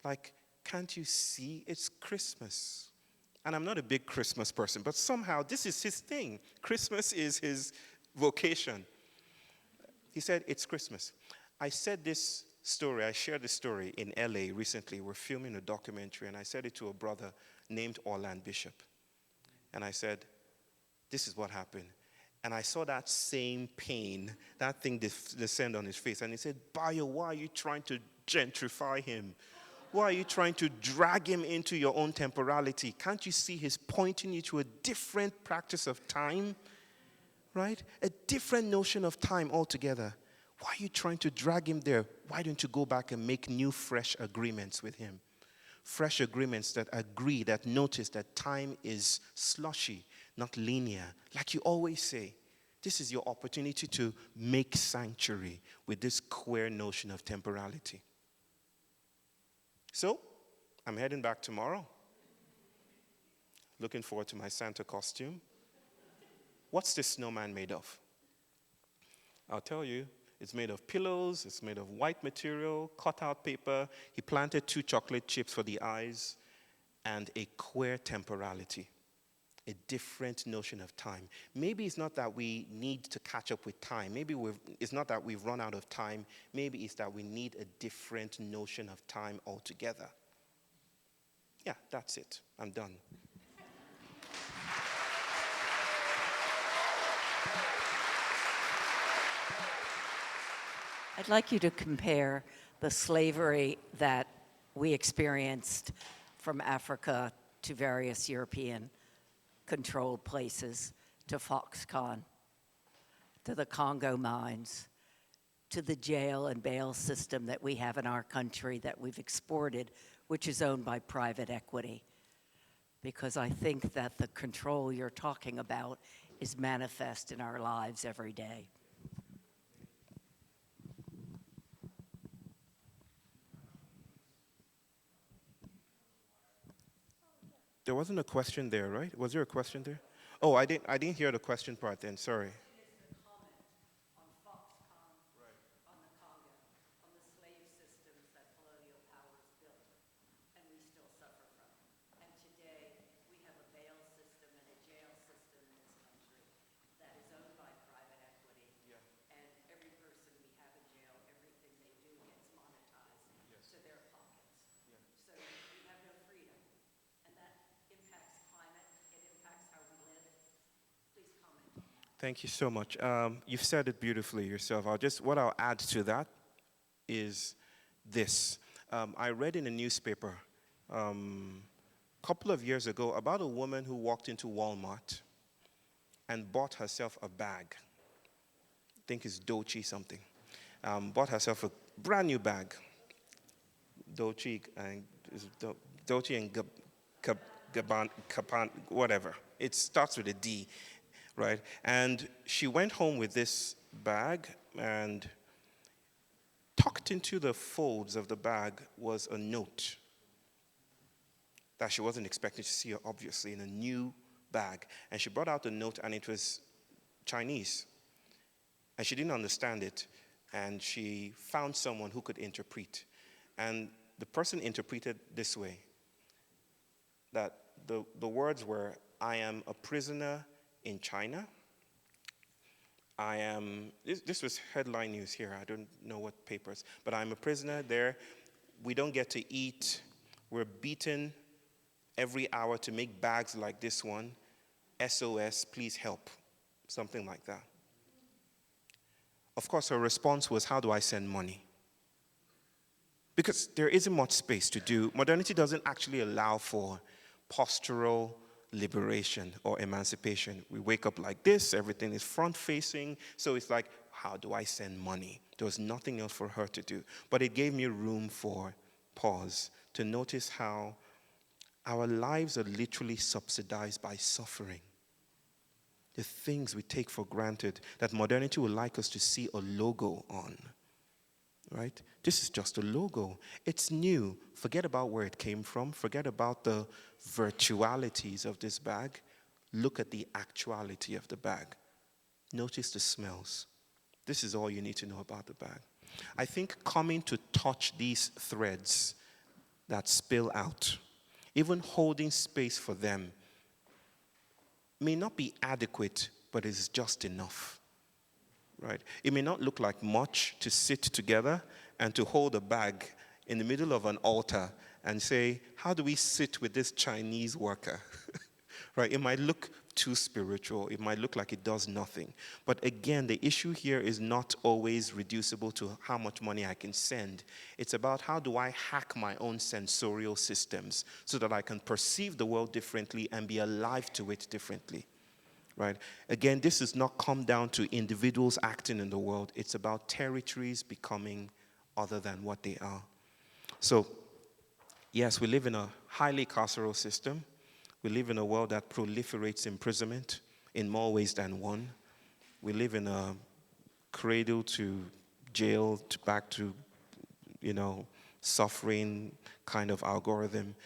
Like, can't you see? It's Christmas." And I'm not a big Christmas person, but somehow this is his thing. Christmas is his vocation. He said, "It's Christmas." I shared this story in LA recently. We're filming a documentary, and I said it to a brother named Orland Bishop. And I said, "This is what happened." And I saw that same pain, that thing descend on his face. And he said, "Bayo, why are you trying to gentrify him? Why are you trying to drag him into your own temporality? Can't you see he's pointing you to a different practice of time? Right? A different notion of time altogether. Why are you trying to drag him there? Why don't you go back and make new, fresh agreements with him? Fresh agreements that agree, that notice that time is slushy, not linear. Like you always say, this is your opportunity to make sanctuary with this queer notion of temporality." So, I'm heading back tomorrow. Looking forward to my Santa costume. What's this snowman made of? I'll tell you. It's made of pillows, it's made of white material, cut-out paper. He planted 2 chocolate chips for the eyes, and a queer temporality, a different notion of time. Maybe it's not that we need to catch up with time. Maybe it's not that we've run out of time. Maybe it's that we need a different notion of time altogether. Yeah, that's it. I'm done. I'd like you to compare the slavery that we experienced from Africa to various European controlled places, to Foxconn, to the Congo mines, to the jail and bail system that we have in our country that we've exported, which is owned by private equity. Because I think that the control you're talking about is manifest in our lives every day. There wasn't a question there, right? Was there a question there? Oh, I didn't hear the question part then, sorry. Thank you so much. You've said it beautifully yourself. What I'll add to that is this. I read in a newspaper a couple of years ago about a woman who walked into Walmart and bought herself a bag. I think it's Dolce something. Bought herself a brand new bag. Dolce and Gabbana, whatever. It starts with a D. Right? And she went home with this bag, and tucked into the folds of the bag was a note that she wasn't expecting to see, obviously, in a new bag. And she brought out the note, and it was Chinese. And she didn't understand it, and she found someone who could interpret. And the person interpreted this way, that the words were, "I am a prisoner in China. This was headline news here. I don't know what papers, but I'm a prisoner there. We don't get to eat. We're beaten every hour to make bags like this one. SOS, please help. Something like that. Of course, her response was, how do I send money? Because there isn't much space to do. Modernity doesn't actually allow for postural liberation or emancipation. We wake up like this, everything is front-facing, so it's like, how do I send money? There was nothing else for her to do. But it gave me room for pause, to notice how our lives are literally subsidized by suffering. The things we take for granted that modernity would like us to see a logo on, right? This is just a logo. It's new. Forget about where it came from. Forget about the virtualities of this bag. Look at the actuality of the bag. Notice the smells. This is all you need to know about the bag. I think coming to touch these threads that spill out, even holding space for them, may not be adequate, but it's just enough, right? It may not look like much to sit together and to hold a bag in the middle of an altar and say, how do we sit with this Chinese worker? Right? It might look too spiritual. It might look like it does nothing. But again, the issue here is not always reducible to how much money I can send. It's about how do I hack my own sensorial systems so that I can perceive the world differently and be alive to it differently. Right? Again, this does not come down to individuals acting in the world. It's about territories becoming other than what they are. So, yes, we live in a highly carceral system. We live in a world that proliferates imprisonment in more ways than one. We live in a cradle to jail to back to, suffering kind of algorithm.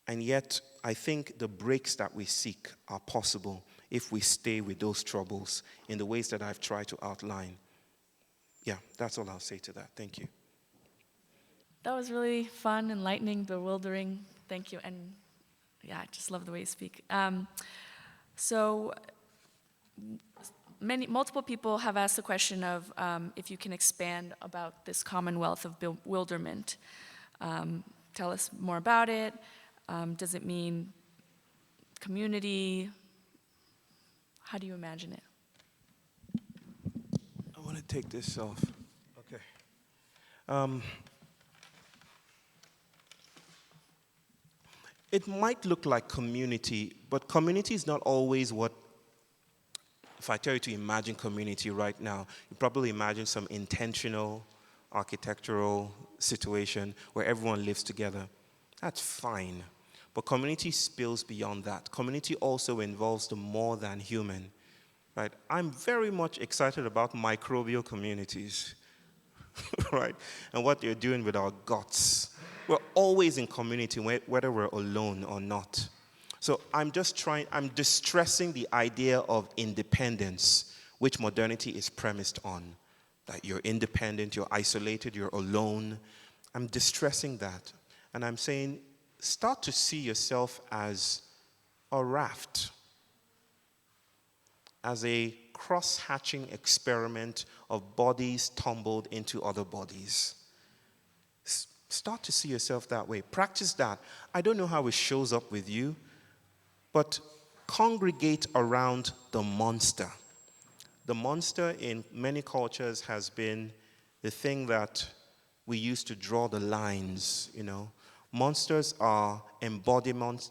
And yet, I think the breaks that we seek are possible if we stay with those troubles in the ways that I've tried to outline. Yeah, that's all I'll say to that. Thank you. That was really fun, enlightening, bewildering. Thank you. And yeah, I just love the way you speak. So multiple people have asked the question of if you can expand about this commonwealth of bewilderment. Tell us more about it. Does it mean community? How do you imagine it? I want to take this off. Okay. It might look like community, but community is not always what, if I tell you to imagine community right now, you probably imagine some intentional architectural situation where everyone lives together. That's fine. But community spills beyond that. Community also involves the more than human, right? I'm very much excited about microbial communities, right? And what they're doing with our guts. We're always in community, whether we're alone or not. So I'm distressing the idea of independence, which modernity is premised on. That you're independent, you're isolated, you're alone. I'm distressing that. And I'm saying, start to see yourself as a raft, as a cross-hatching experiment of bodies tumbled into other bodies. Start to see yourself that way. Practice that. I don't know how it shows up with you, but congregate around the monster. The monster in many cultures has been the thing that we use to draw the lines, Monsters are embodiments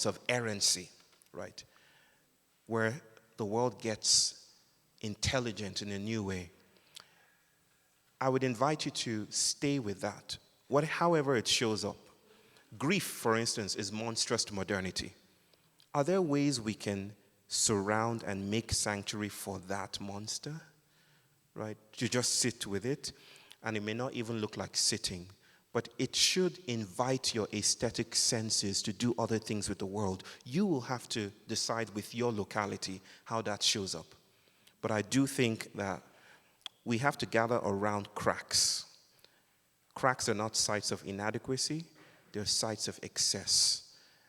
of errancy, right? Where the world gets intelligent in a new way. I would invite you to stay with that, however it shows up. Grief, for instance, is monstrous to modernity. Are there ways we can surround and make sanctuary for that monster, right? To just sit with it, and it may not even look like sitting, but it should invite your aesthetic senses to do other things with the world. You will have to decide with your locality how that shows up. But I do think that we have to gather around cracks. Cracks are not sites of inadequacy, they're sites of excess.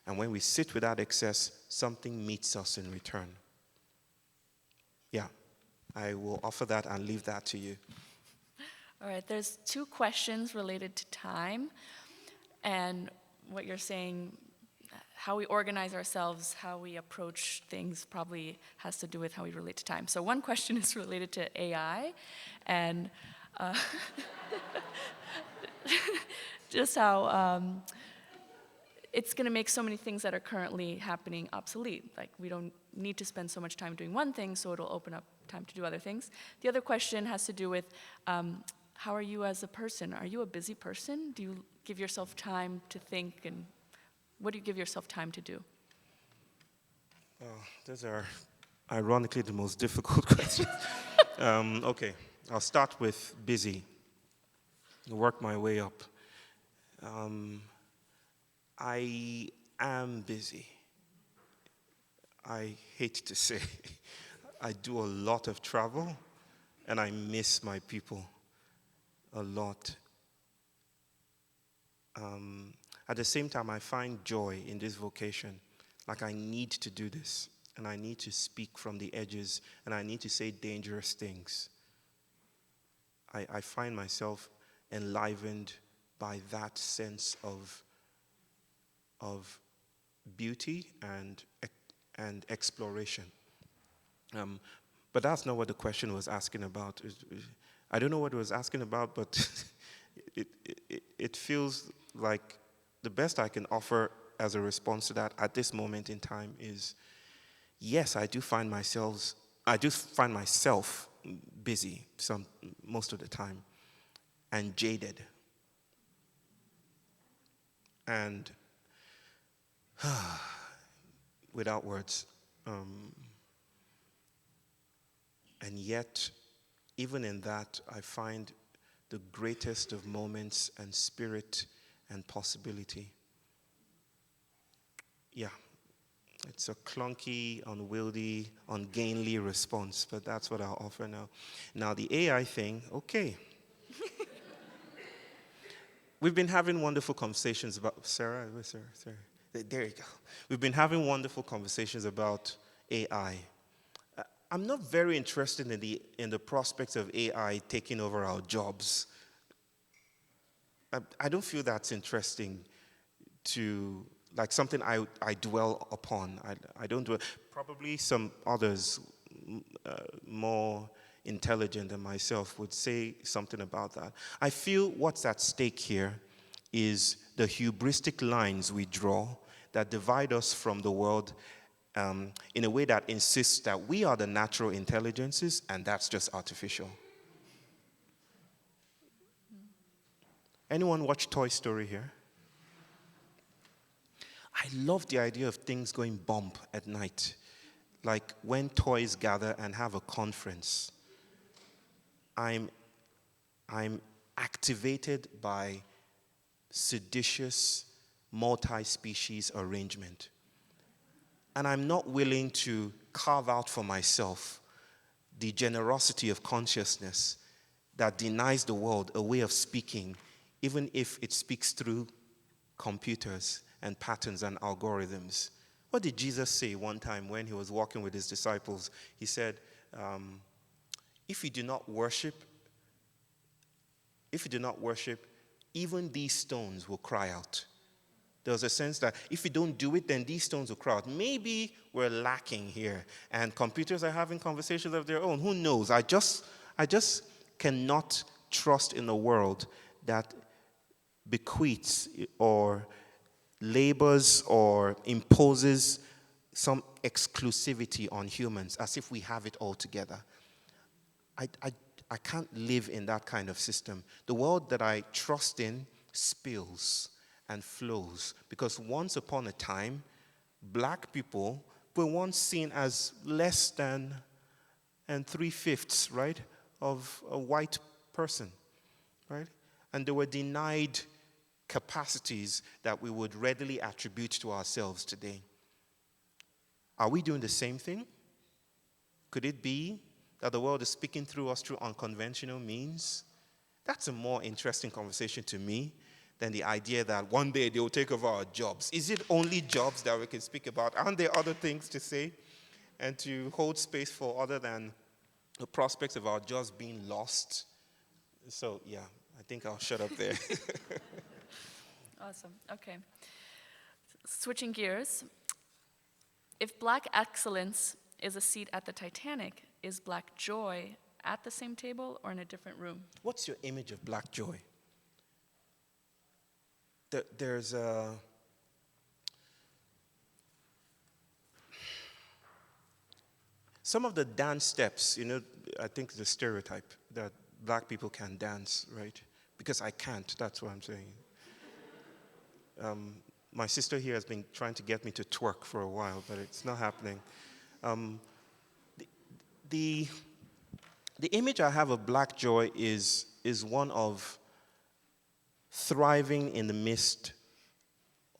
And when we sit with that excess, something meets us in return. yeah, I will offer that and leave that to you. All right, there's two questions related to time, and what you're saying, how we organize ourselves, how we approach things probably has to do with how we relate to time. So one question is related to AI, and just how it's going to make so many things that are currently happening obsolete. Like, we don't need to spend so much time doing one thing, so it'll open up time to do other things. The other question has to do with how are you as a person? Are you a busy person? Do you give yourself time to think, and what do you give yourself time to do? Those are ironically the most difficult questions. Okay, I'll start with busy, work my way up. I am busy. I hate to say, I do a lot of travel, and I miss my people a lot. At the same time, I find joy in this vocation. Like, I need to do this, and I need to speak from the edges, and I need to say dangerous things. I find myself enlivened by that sense of beauty and exploration. But that's not what the question was asking about. I don't know what it was asking about, but it feels like the best I can offer as a response to that at this moment in time is, yes, I do find myself busy most of the time, and jaded. And without words. And yet, even in that, I find the greatest of moments and spirit and possibility. Yeah, it's a clunky, unwieldy, ungainly response, but that's what I'll offer now. Now, the AI thing, okay. We've been having wonderful conversations about, Sarah, where's Sarah? Sarah. There you go. We've been having wonderful conversations about AI. I'm not very interested in the prospects of AI taking over our jobs. I don't feel that's interesting to, like, something I dwell upon. I don't dwell. Probably some others more intelligent than myself would say something about that. I feel what's at stake here is the hubristic lines we draw that divide us from the world in a way that insists that we are the natural intelligences and that's just artificial. Anyone watch Toy Story here? I love the idea of things going bump at night. Like when toys gather and have a conference. I'm activated by seditious, multi-species arrangement. And I'm not willing to carve out for myself the generosity of consciousness that denies the world a way of speaking, even if it speaks through computers and patterns and algorithms. What did Jesus say one time when he was walking with his disciples? He said, if you do not worship, even these stones will cry out. There was a sense that if we don't do it, then these stones will cry out. Maybe we're lacking here, and computers are having conversations of their own. Who knows? I just cannot trust in a world that bequeaths or labors or imposes some exclusivity on humans as if we have it all together. I can't live in that kind of system. The world that I trust in spills and flows because once upon a time, black people were once seen as less than 3/5, right, of a white person, right? And they were denied capacities that we would readily attribute to ourselves today. Are we doing the same thing? Could it be that the world is speaking through us through unconventional means? That's a more interesting conversation to me than the idea that one day they will take over our jobs. Is it only jobs that we can speak about? Aren't there other things to say? and to hold space for other than the prospects of our just being lost. So, yeah, I think I'll shut up there. Awesome. Okay. Switching gears. If Black excellence is a seat at the Titanic, is Black joy at the same table or in a different room? What's your image of Black joy? There's a... Some of the dance steps, I think the stereotype that Black people can dance, right? Because I can't, that's what I'm saying. My sister here has been trying to get me to twerk for a while, but it's not happening. The image I have of Black joy is one of thriving in the midst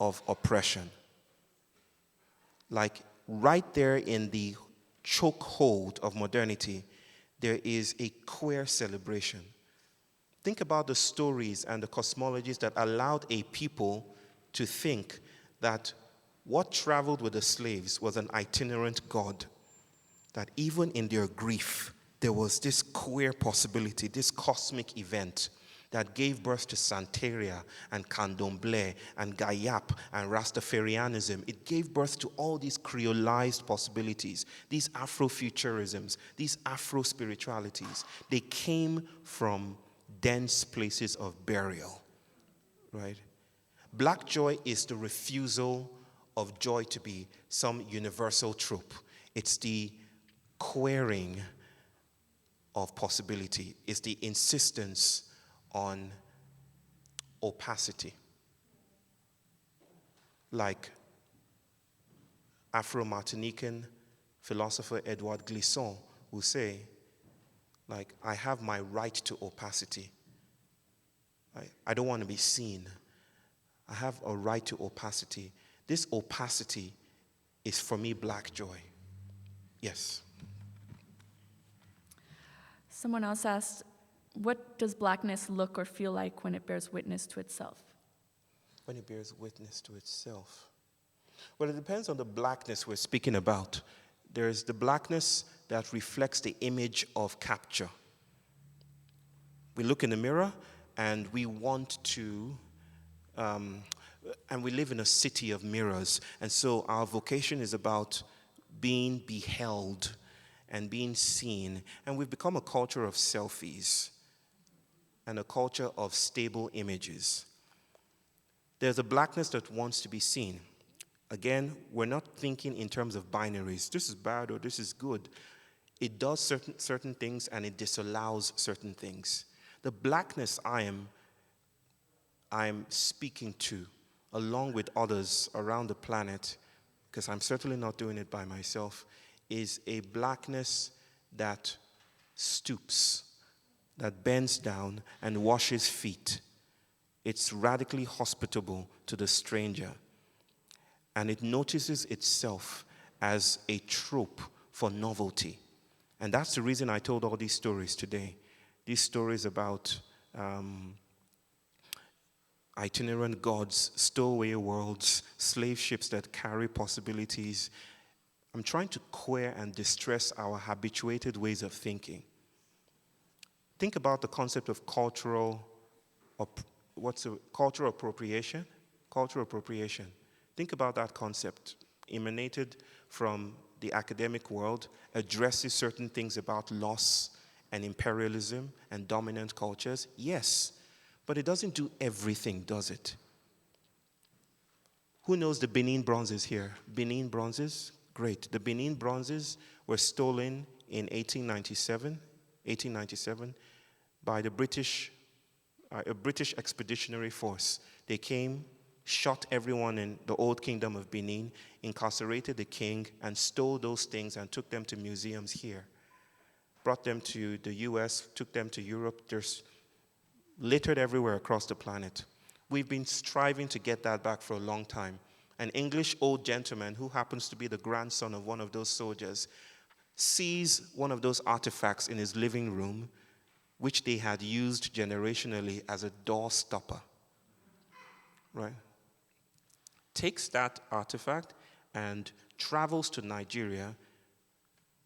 of oppression. Like right there in the chokehold of modernity, there is a queer celebration. Think about the stories and the cosmologies that allowed a people to think that what traveled with the slaves was an itinerant God, that even in their grief, there was this queer possibility, this cosmic event that gave birth to Santeria and Candomblé and Gayap and Rastafarianism. It gave birth to all these creolized possibilities, these Afrofuturisms, these Afro-spiritualities. They came from dense places of burial, right? Black joy is the refusal of joy to be some universal trope. It's the queering of possibility. It's the insistence on opacity. Like Afro-Martinican philosopher Edouard Glissant will say, like, I have my right to opacity. I don't want to be seen. I have a right to opacity. This opacity is for me Black joy. Yes. Someone else asked, what does Blackness look or feel like when it bears witness to itself? When it bears witness to itself. Well, it depends on the Blackness we're speaking about. There's the Blackness that reflects the image of capture. We look in the mirror and we want to, and we live in a city of mirrors. And so our vocation is about being beheld and being seen. And we've become a culture of selfies and a culture of stable images. There's a Blackness that wants to be seen. Again, we're not thinking in terms of binaries. This is bad or this is good. It does certain things and it disallows certain things. The Blackness I am speaking to, along with others around the planet, because I'm certainly not doing it by myself, is a Blackness that stoops, that bends down and washes feet. It's radically hospitable to the stranger. And it notices itself as a trope for novelty. And that's the reason I told all these stories today. These stories about itinerant gods, stowaway worlds, slave ships that carry possibilities. I'm trying to queer and distress our habituated ways of thinking. Think about the concept of cultural appropriation? Cultural appropriation. Think about that concept, emanated from the academic world, addresses certain things about loss and imperialism and dominant cultures. Yes, but it doesn't do everything, does it? Who knows the Benin bronzes here? Benin bronzes? Great. The Benin bronzes were stolen in 1897 by the a British expeditionary force. They came, shot everyone in the old kingdom of Benin, incarcerated the king, and stole those things and took them to museums here. Brought them to the US, took them to Europe. They're littered everywhere across the planet. We've been striving to get that back for a long time. An English old gentleman who happens to be the grandson of one of those soldiers sees one of those artifacts in his living room, which they had used generationally as a door stopper. Right? Takes that artifact and travels to Nigeria,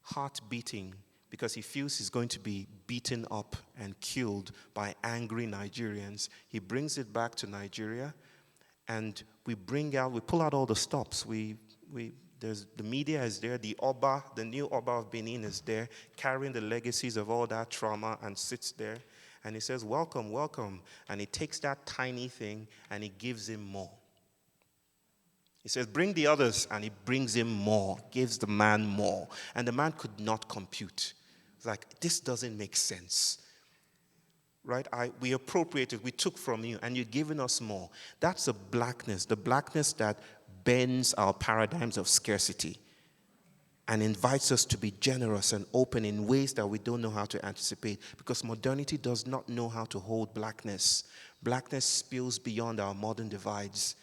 heart beating, because he feels he's going to be beaten up and killed by angry Nigerians. He brings it back to Nigeria, and we pull out all the stops. The media is there, the new Oba of Benin is there, carrying the legacies of all that trauma, and sits there, and he says, welcome, welcome. And he takes that tiny thing and he gives him more. He says, bring the others, and he brings him more, gives the man more. And the man could not compute. It's like, this doesn't make sense. Right? We appropriated, we took from you, and you're giving us more. That's the blackness that bends our paradigms of scarcity and invites us to be generous and open in ways that we don't know how to anticipate, because modernity does not know how to hold blackness. Blackness spills beyond our modern divides.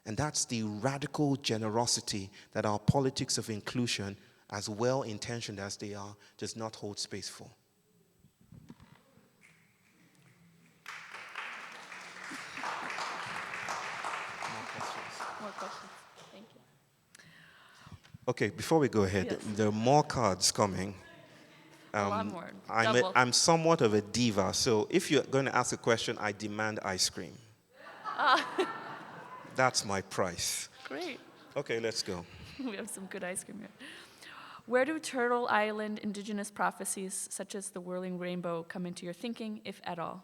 And that's the radical generosity that our politics of inclusion, as well-intentioned as they are, does not hold space for. More questions. Thank you. Okay, before we go ahead, Yes. there are more cards coming. A lot more. Double. I'm somewhat of a diva, so if you're going to ask a question, I demand ice cream. That's my price. Great. Okay, let's go. We have some good ice cream here. Where do Turtle Island indigenous prophecies, such as the whirling rainbow, come into your thinking, if at all?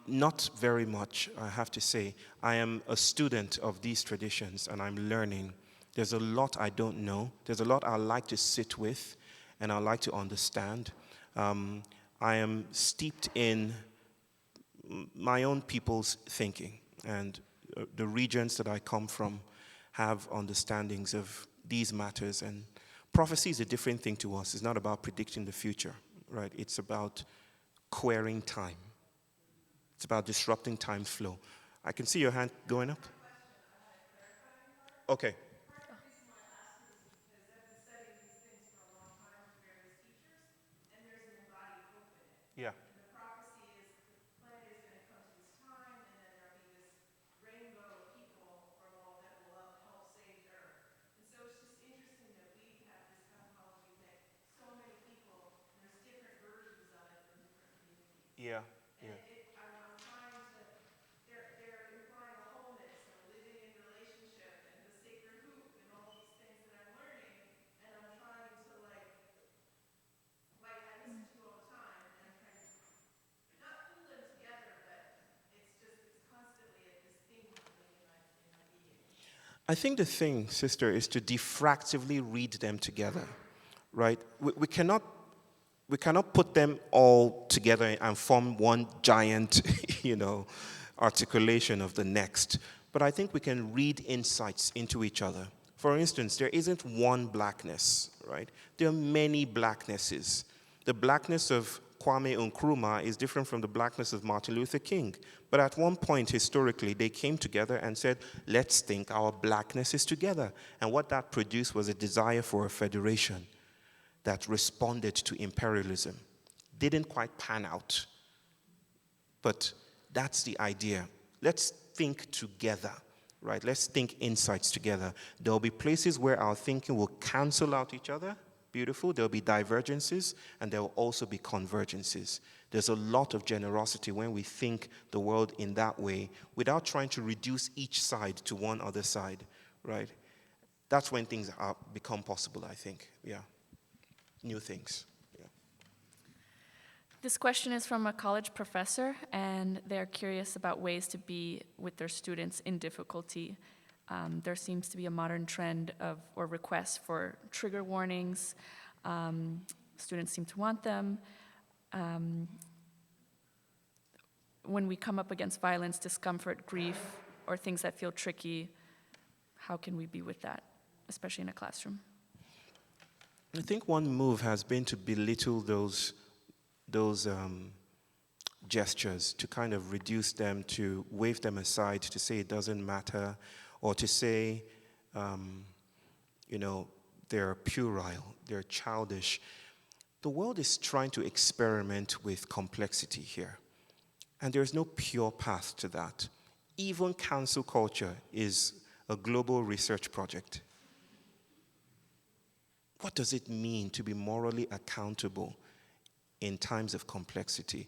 Not very much, I have to say. I am a student of these traditions, and I'm learning. There's a lot I don't know. There's a lot I like to sit with, and I like to understand. I am steeped in my own people's thinking, and the regions that I come from have understandings of these matters. And prophecy is a different thing to us. It's not about predicting the future, right? It's about querying time. It's about disrupting time's flow. I can see your hand going up. Okay. Yeah. And the prophecy is the planet is going to come to this time, and then there'll be this rainbow of people from all that will help save the Earth. And so it's just interesting that we have this cosmology that so many people, there's different versions of it from different communities. Yeah. And I'm trying to, they're implying a wholeness and a living in relationship and the sacred hoop and all these things that I'm learning, and I'm trying to like I listen to you all the time, and I'm trying to not pull them together, but it's constantly this thing happening in my being. I think the thing, sister, is to diffractively read them together, right? We cannot put them all together and form one giant, articulation of the next. But I think we can read insights into each other. For instance, there isn't one blackness, right? There are many blacknesses. The blackness of Kwame Nkrumah is different from the blackness of Martin Luther King. But at one point, historically, they came together and said, let's think our blacknesses together. And what that produced was a desire for a federation that responded to imperialism. Didn't quite pan out. But that's the idea. Let's think together, right? Let's think insights together. There'll be places where our thinking will cancel out each other. Beautiful. There'll be divergences, and there will also be convergences. There's a lot of generosity when we think the world in that way without trying to reduce each side to one other side, right? That's when things become possible, I think. Yeah. New things. Yeah. This question is from a college professor, and they're curious about ways to be with their students in difficulty. There seems to be a modern trend or request for trigger warnings. Students seem to want them. When we come up against violence, discomfort, grief, or things that feel tricky, how can we be with that, especially in a classroom? I think one move has been to belittle those gestures, to kind of reduce them, to wave them aside, to say it doesn't matter, or to say, they're puerile, they're childish. The world is trying to experiment with complexity here, and there's no pure path to that. Even cancel culture is a global research project. what does it mean to be morally accountable in times of complexity?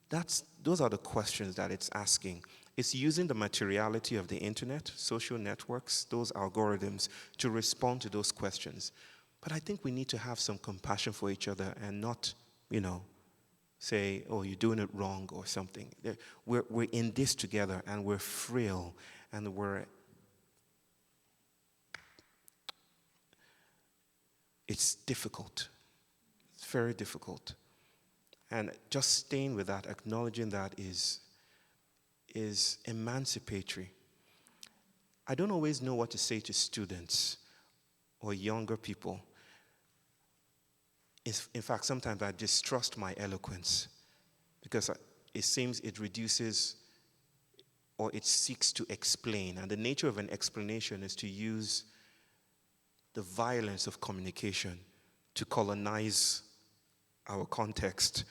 Those are the questions that it's asking. It's using the materiality of the internet, social networks, those algorithms to respond to those questions. But I think we need to have some compassion for each other and not, say, oh, you're doing it wrong or something. We're in this together, and we're frail, and it's difficult. It's very difficult. And just staying with that, acknowledging that is emancipatory. I don't always know what to say to students or younger people. In fact, sometimes I distrust my eloquence because it seems it reduces or it seeks to explain. And the nature of an explanation is to use the violence of communication to colonize our context.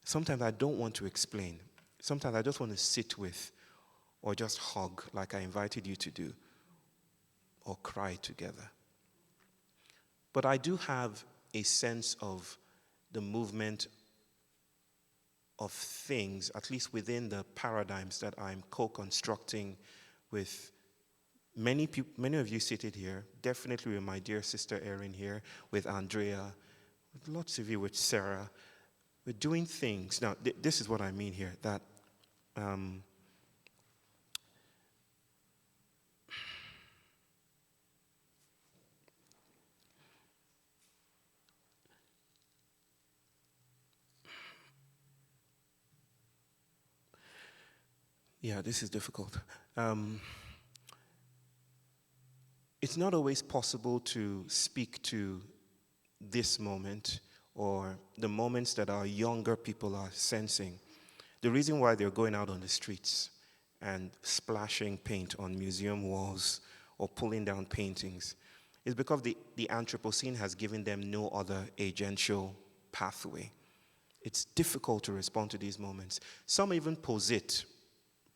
Sometimes I don't want to explain. Sometimes I just want to sit with or just hug like I invited you to do or cry together. But I do have a sense of the movement of things, at least within the paradigms that I'm co-constructing with many of you seated here, definitely with my dear sister Erin here, with Andrea, with lots of you, with Sarah. We're doing things. Now, this is what I mean here, that yeah, this is difficult. It's not always possible to speak to this moment or the moments that our younger people are sensing. The reason why they're going out on the streets and splashing paint on museum walls or pulling down paintings is because the Anthropocene has given them no other agential pathway. It's difficult to respond to these moments. Some even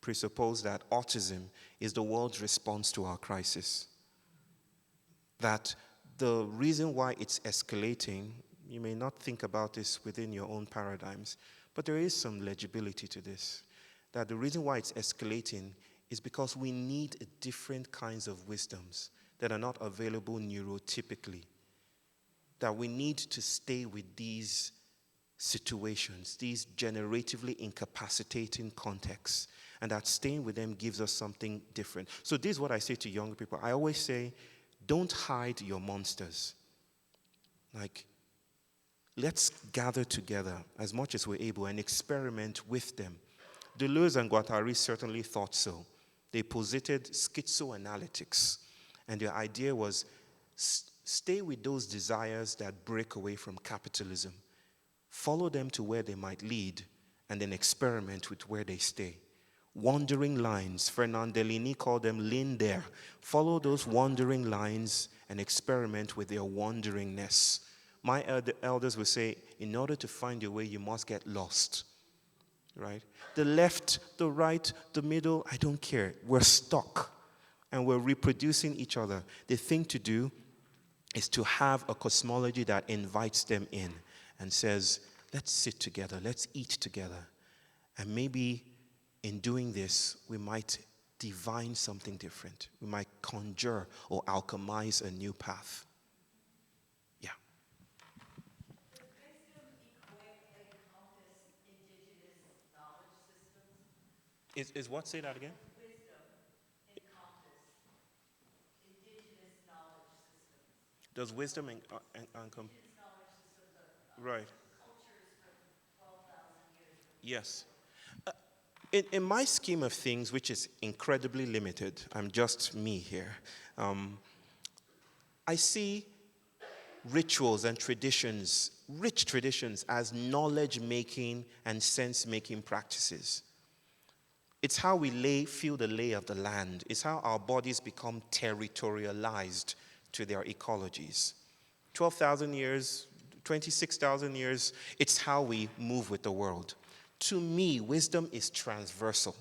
presuppose that autism is the world's response to our crisis. That the reason why it's escalating, you may not think about this within your own paradigms, but there is some legibility to this. That the reason why it's escalating is because we need different kinds of wisdoms that are not available neurotypically. That we need to stay with these situations, these generatively incapacitating contexts, and that staying with them gives us something different. So this is what I say to younger people. I always say, don't hide your monsters. Like, let's gather together as much as we're able and experiment with them. Deleuze and Guattari certainly thought so. They posited schizoanalytics, and their idea was stay with those desires that break away from capitalism. Follow them to where they might lead, and then experiment with where they stay. Wandering lines, Fernandellini called them linder. Follow those wandering lines and experiment with their wanderingness. My elders would say, in order to find your way, you must get lost. Right? The left, the right, the middle, I don't care. We're stuck, and we're reproducing each other. The thing to do is to have a cosmology that invites them in and says, let's sit together, let's eat together. And maybe in doing this, we might divine something different. We might conjure or alchemize a new path. Yeah. Does wisdom encompass indigenous knowledge systems? Is what? Say that again? Wisdom encompass indigenous knowledge systems. Does wisdom encompass? Indigenous knowledge systems are Right. cultures from 12,000 years. Yes. In my scheme of things, which is incredibly limited, I'm just me here, I see rituals and traditions, rich traditions, as knowledge-making and sense-making practices. It's how we feel the lay of the land. It's how our bodies become territorialized to their ecologies. 12,000 years, 26,000 years, it's how we move with the world. To me, wisdom is transversal.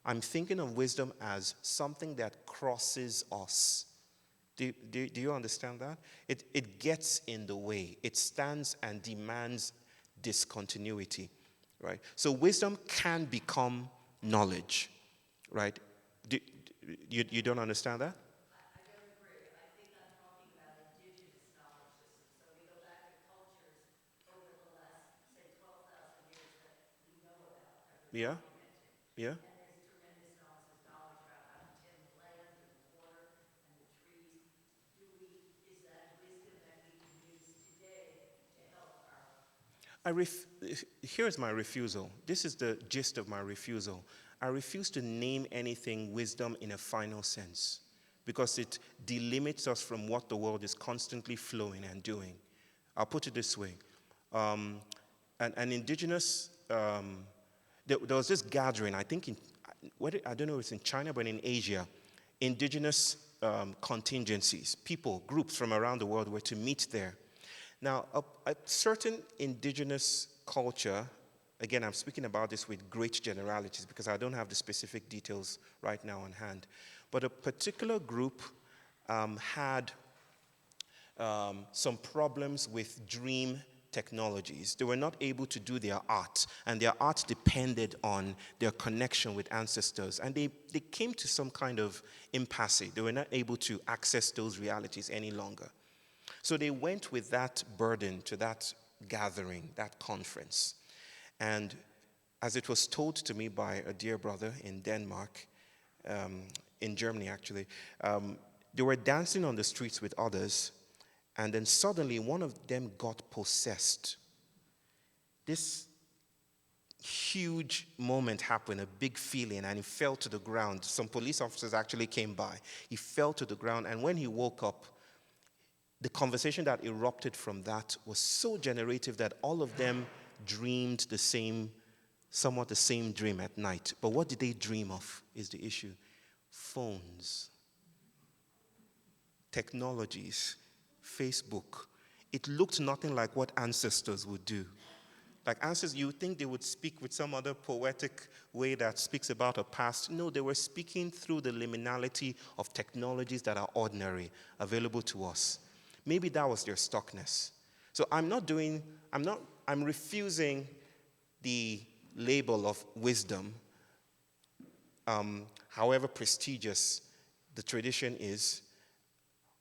I'm thinking of wisdom as something that crosses us Do you understand that? It gets in the way. It stands and demands discontinuity, right? So wisdom can become knowledge, right? You don't understand that? I don't agree. I think I'm talking about indigenous knowledge systems. So we go back to cultures over the last, say, 12,000 years that we know about, that we're Yeah, documenting. yeah. And there's tremendous knowledge about how to tend the land and the water and the trees. Is that wisdom that we can use today to help our... Here's my refusal. This is the gist of my refusal. I refuse to name anything wisdom in a final sense because it delimits us from what the world is constantly flowing and doing. I'll put it this way. An indigenous, there was this gathering, I think, I don't know if it's in China, but in Asia, indigenous contingencies, people, groups from around the world were to meet there. Now, a certain indigenous culture, again, I'm speaking about this with great generalities because I don't have the specific details right now on hand, but a particular group had some problems with dream technologies. They were not able to do their art, and their art depended on their connection with ancestors, and they came to some kind of impasse. They were not able to access those realities any longer. So they went with that burden to that gathering, that conference. And as it was told to me by a dear brother in Denmark, in Germany actually, they were dancing on the streets with others, and then suddenly one of them got possessed. This huge moment happened, a big feeling, and he fell to the ground. Some police officers actually came by. He fell to the ground, and when he woke up, the conversation that erupted from that was so generative that all of them dreamed somewhat the same dream at night. But what did they dream of is the issue. Phones, technologies, Facebook. It looked nothing like what ancestors would do. Like ancestors, you would think they would speak with some other poetic way that speaks about a past. No, they were speaking through the liminality of technologies that are ordinary, available to us. Maybe that was their stuckness. So I'm refusing the label of wisdom, however prestigious the tradition is,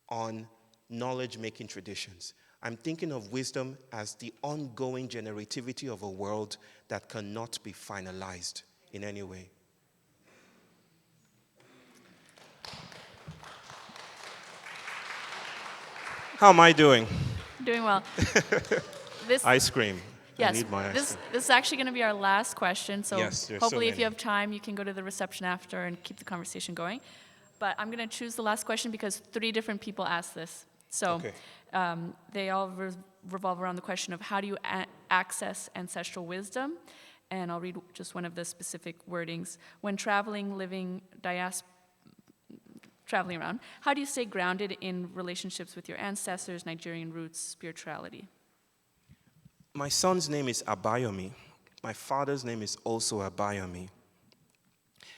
on knowledge-making traditions. I'm thinking of wisdom as the ongoing generativity of a world that cannot be finalized in any way. How am I doing? Doing well. This, Ice cream. I yes, need my ice this cream. is actually going to be our last question. So Yes, there's hopefully, so if you many. have time, you can go to the reception after and keep the conversation going. But I'm going to choose the last question because 3 different people asked this. So Okay. they all revolve around the question of how do you access ancestral wisdom? And I'll read just one of the specific wordings. When traveling around, how do you stay grounded in relationships with your ancestors, Nigerian roots, spirituality? My son's name is Abayomi. My father's name is also Abayomi.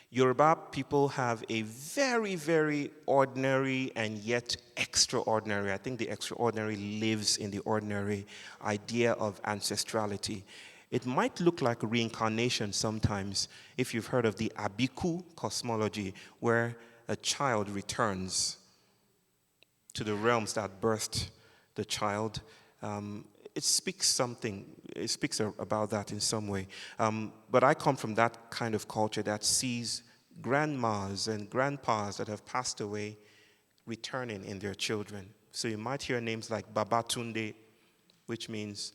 Yoruba people have a very, very ordinary and yet extraordinary, I think the extraordinary lives in the ordinary, idea of ancestrality. It might look like reincarnation sometimes if you've heard of the Abiku cosmology, where a child returns to the realms that birthed the child. It speaks about that in some way. But I come from that kind of culture that sees grandmas and grandpas that have passed away returning in their children. So you might hear names like Babatunde, which means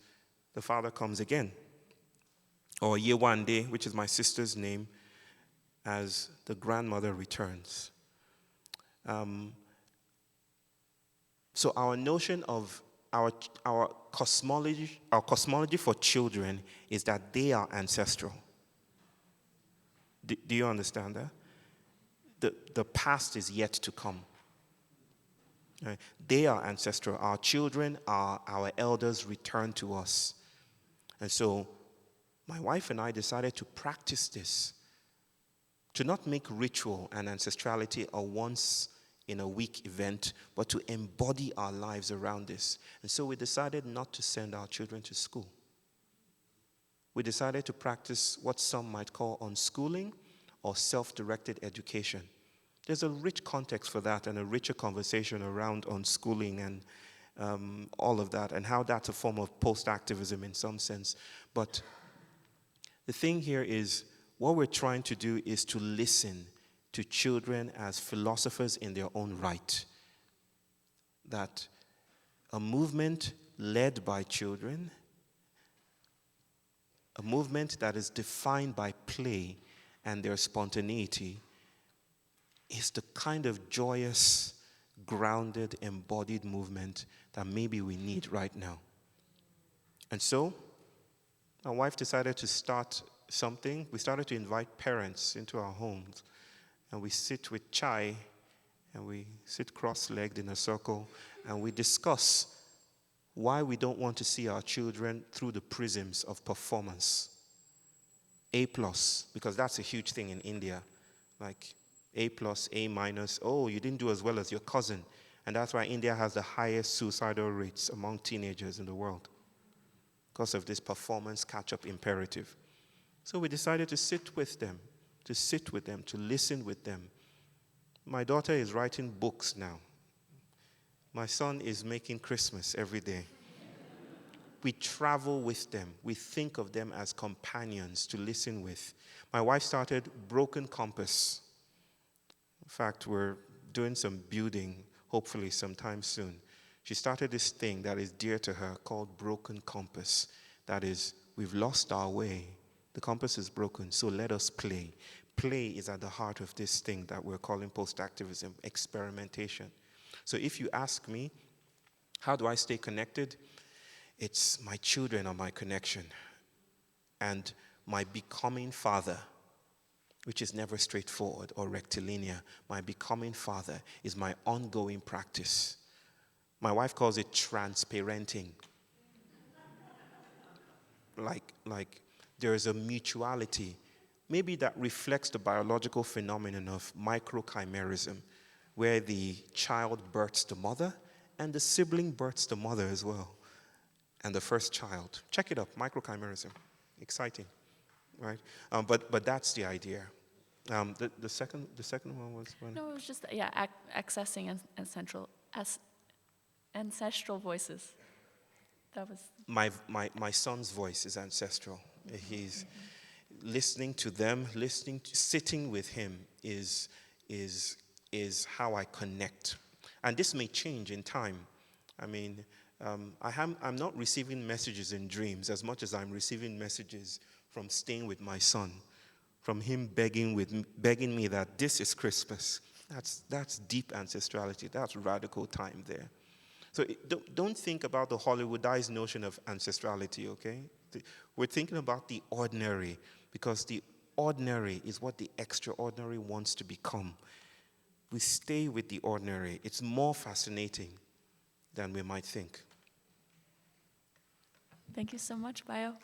the father comes again. Or Yewande, which is my sister's name, as the grandmother returns. So our notion of our cosmology for children is that they are ancestral. Do you understand that? The past is yet to come. Right? They are ancestral. Our children are our elders returned to us. And so my wife and I decided to practice this, to not make ritual and ancestrality a once in a week event, but to embody our lives around this. And so we decided not to send our children to school. We decided to practice what some might call unschooling or self-directed education. There's a rich context for that and a richer conversation around unschooling and all of that, and how that's a form of post-activism in some sense. But the thing here is, what we're trying to do is to listen to children as philosophers in their own right. That a movement led by children, a movement that is defined by play and their spontaneity, is the kind of joyous, grounded, embodied movement that maybe we need right now. And so, my wife decided to start something. We started to invite parents into our homes, and we sit with chai, and we sit cross-legged in a circle, and we discuss why we don't want to see our children through the prisms of performance. A+, because that's a huge thing in India. Like A+, A-, oh, you didn't do as well as your cousin. And that's why India has the highest suicidal rates among teenagers in the world, because of this performance catch-up imperative. So we decided to sit with them, to listen with them. My daughter is writing books now. My son is making Christmas every day. We travel with them. We think of them as companions to listen with. My wife started Broken Compass. In fact, we're doing some building, hopefully sometime soon. She started this thing that is dear to her called Broken Compass. That is, we've lost our way. The compass is broken, so let us play. Play is at the heart of this thing that we're calling post-activism, experimentation. So if you ask me, how do I stay connected? It's my children are my connection. And my becoming father, which is never straightforward or rectilinear, my becoming father is my ongoing practice. My wife calls it transparenting. Like there is a mutuality, maybe that reflects the biological phenomenon of microchimerism, where the child births the mother and the sibling births the mother as well. And the first child. Check it up, microchimerism. Exciting, right? But that's the idea. The second one was when? No, it was just, accessing ancestral voices. That was... My son's voice is ancestral. He's listening to them, sitting with him is how I connect. And this may change in time. I mean, I'm not receiving messages in dreams as much as I'm receiving messages from staying with my son, from him begging me that this is Christmas. That's deep ancestrality. That's radical time there. So don't think about the Hollywoodized notion of ancestrality, okay? We're thinking about the ordinary, because the ordinary is what the extraordinary wants to become. We stay with the ordinary. It's more fascinating than we might think. Thank you so much, Bayo.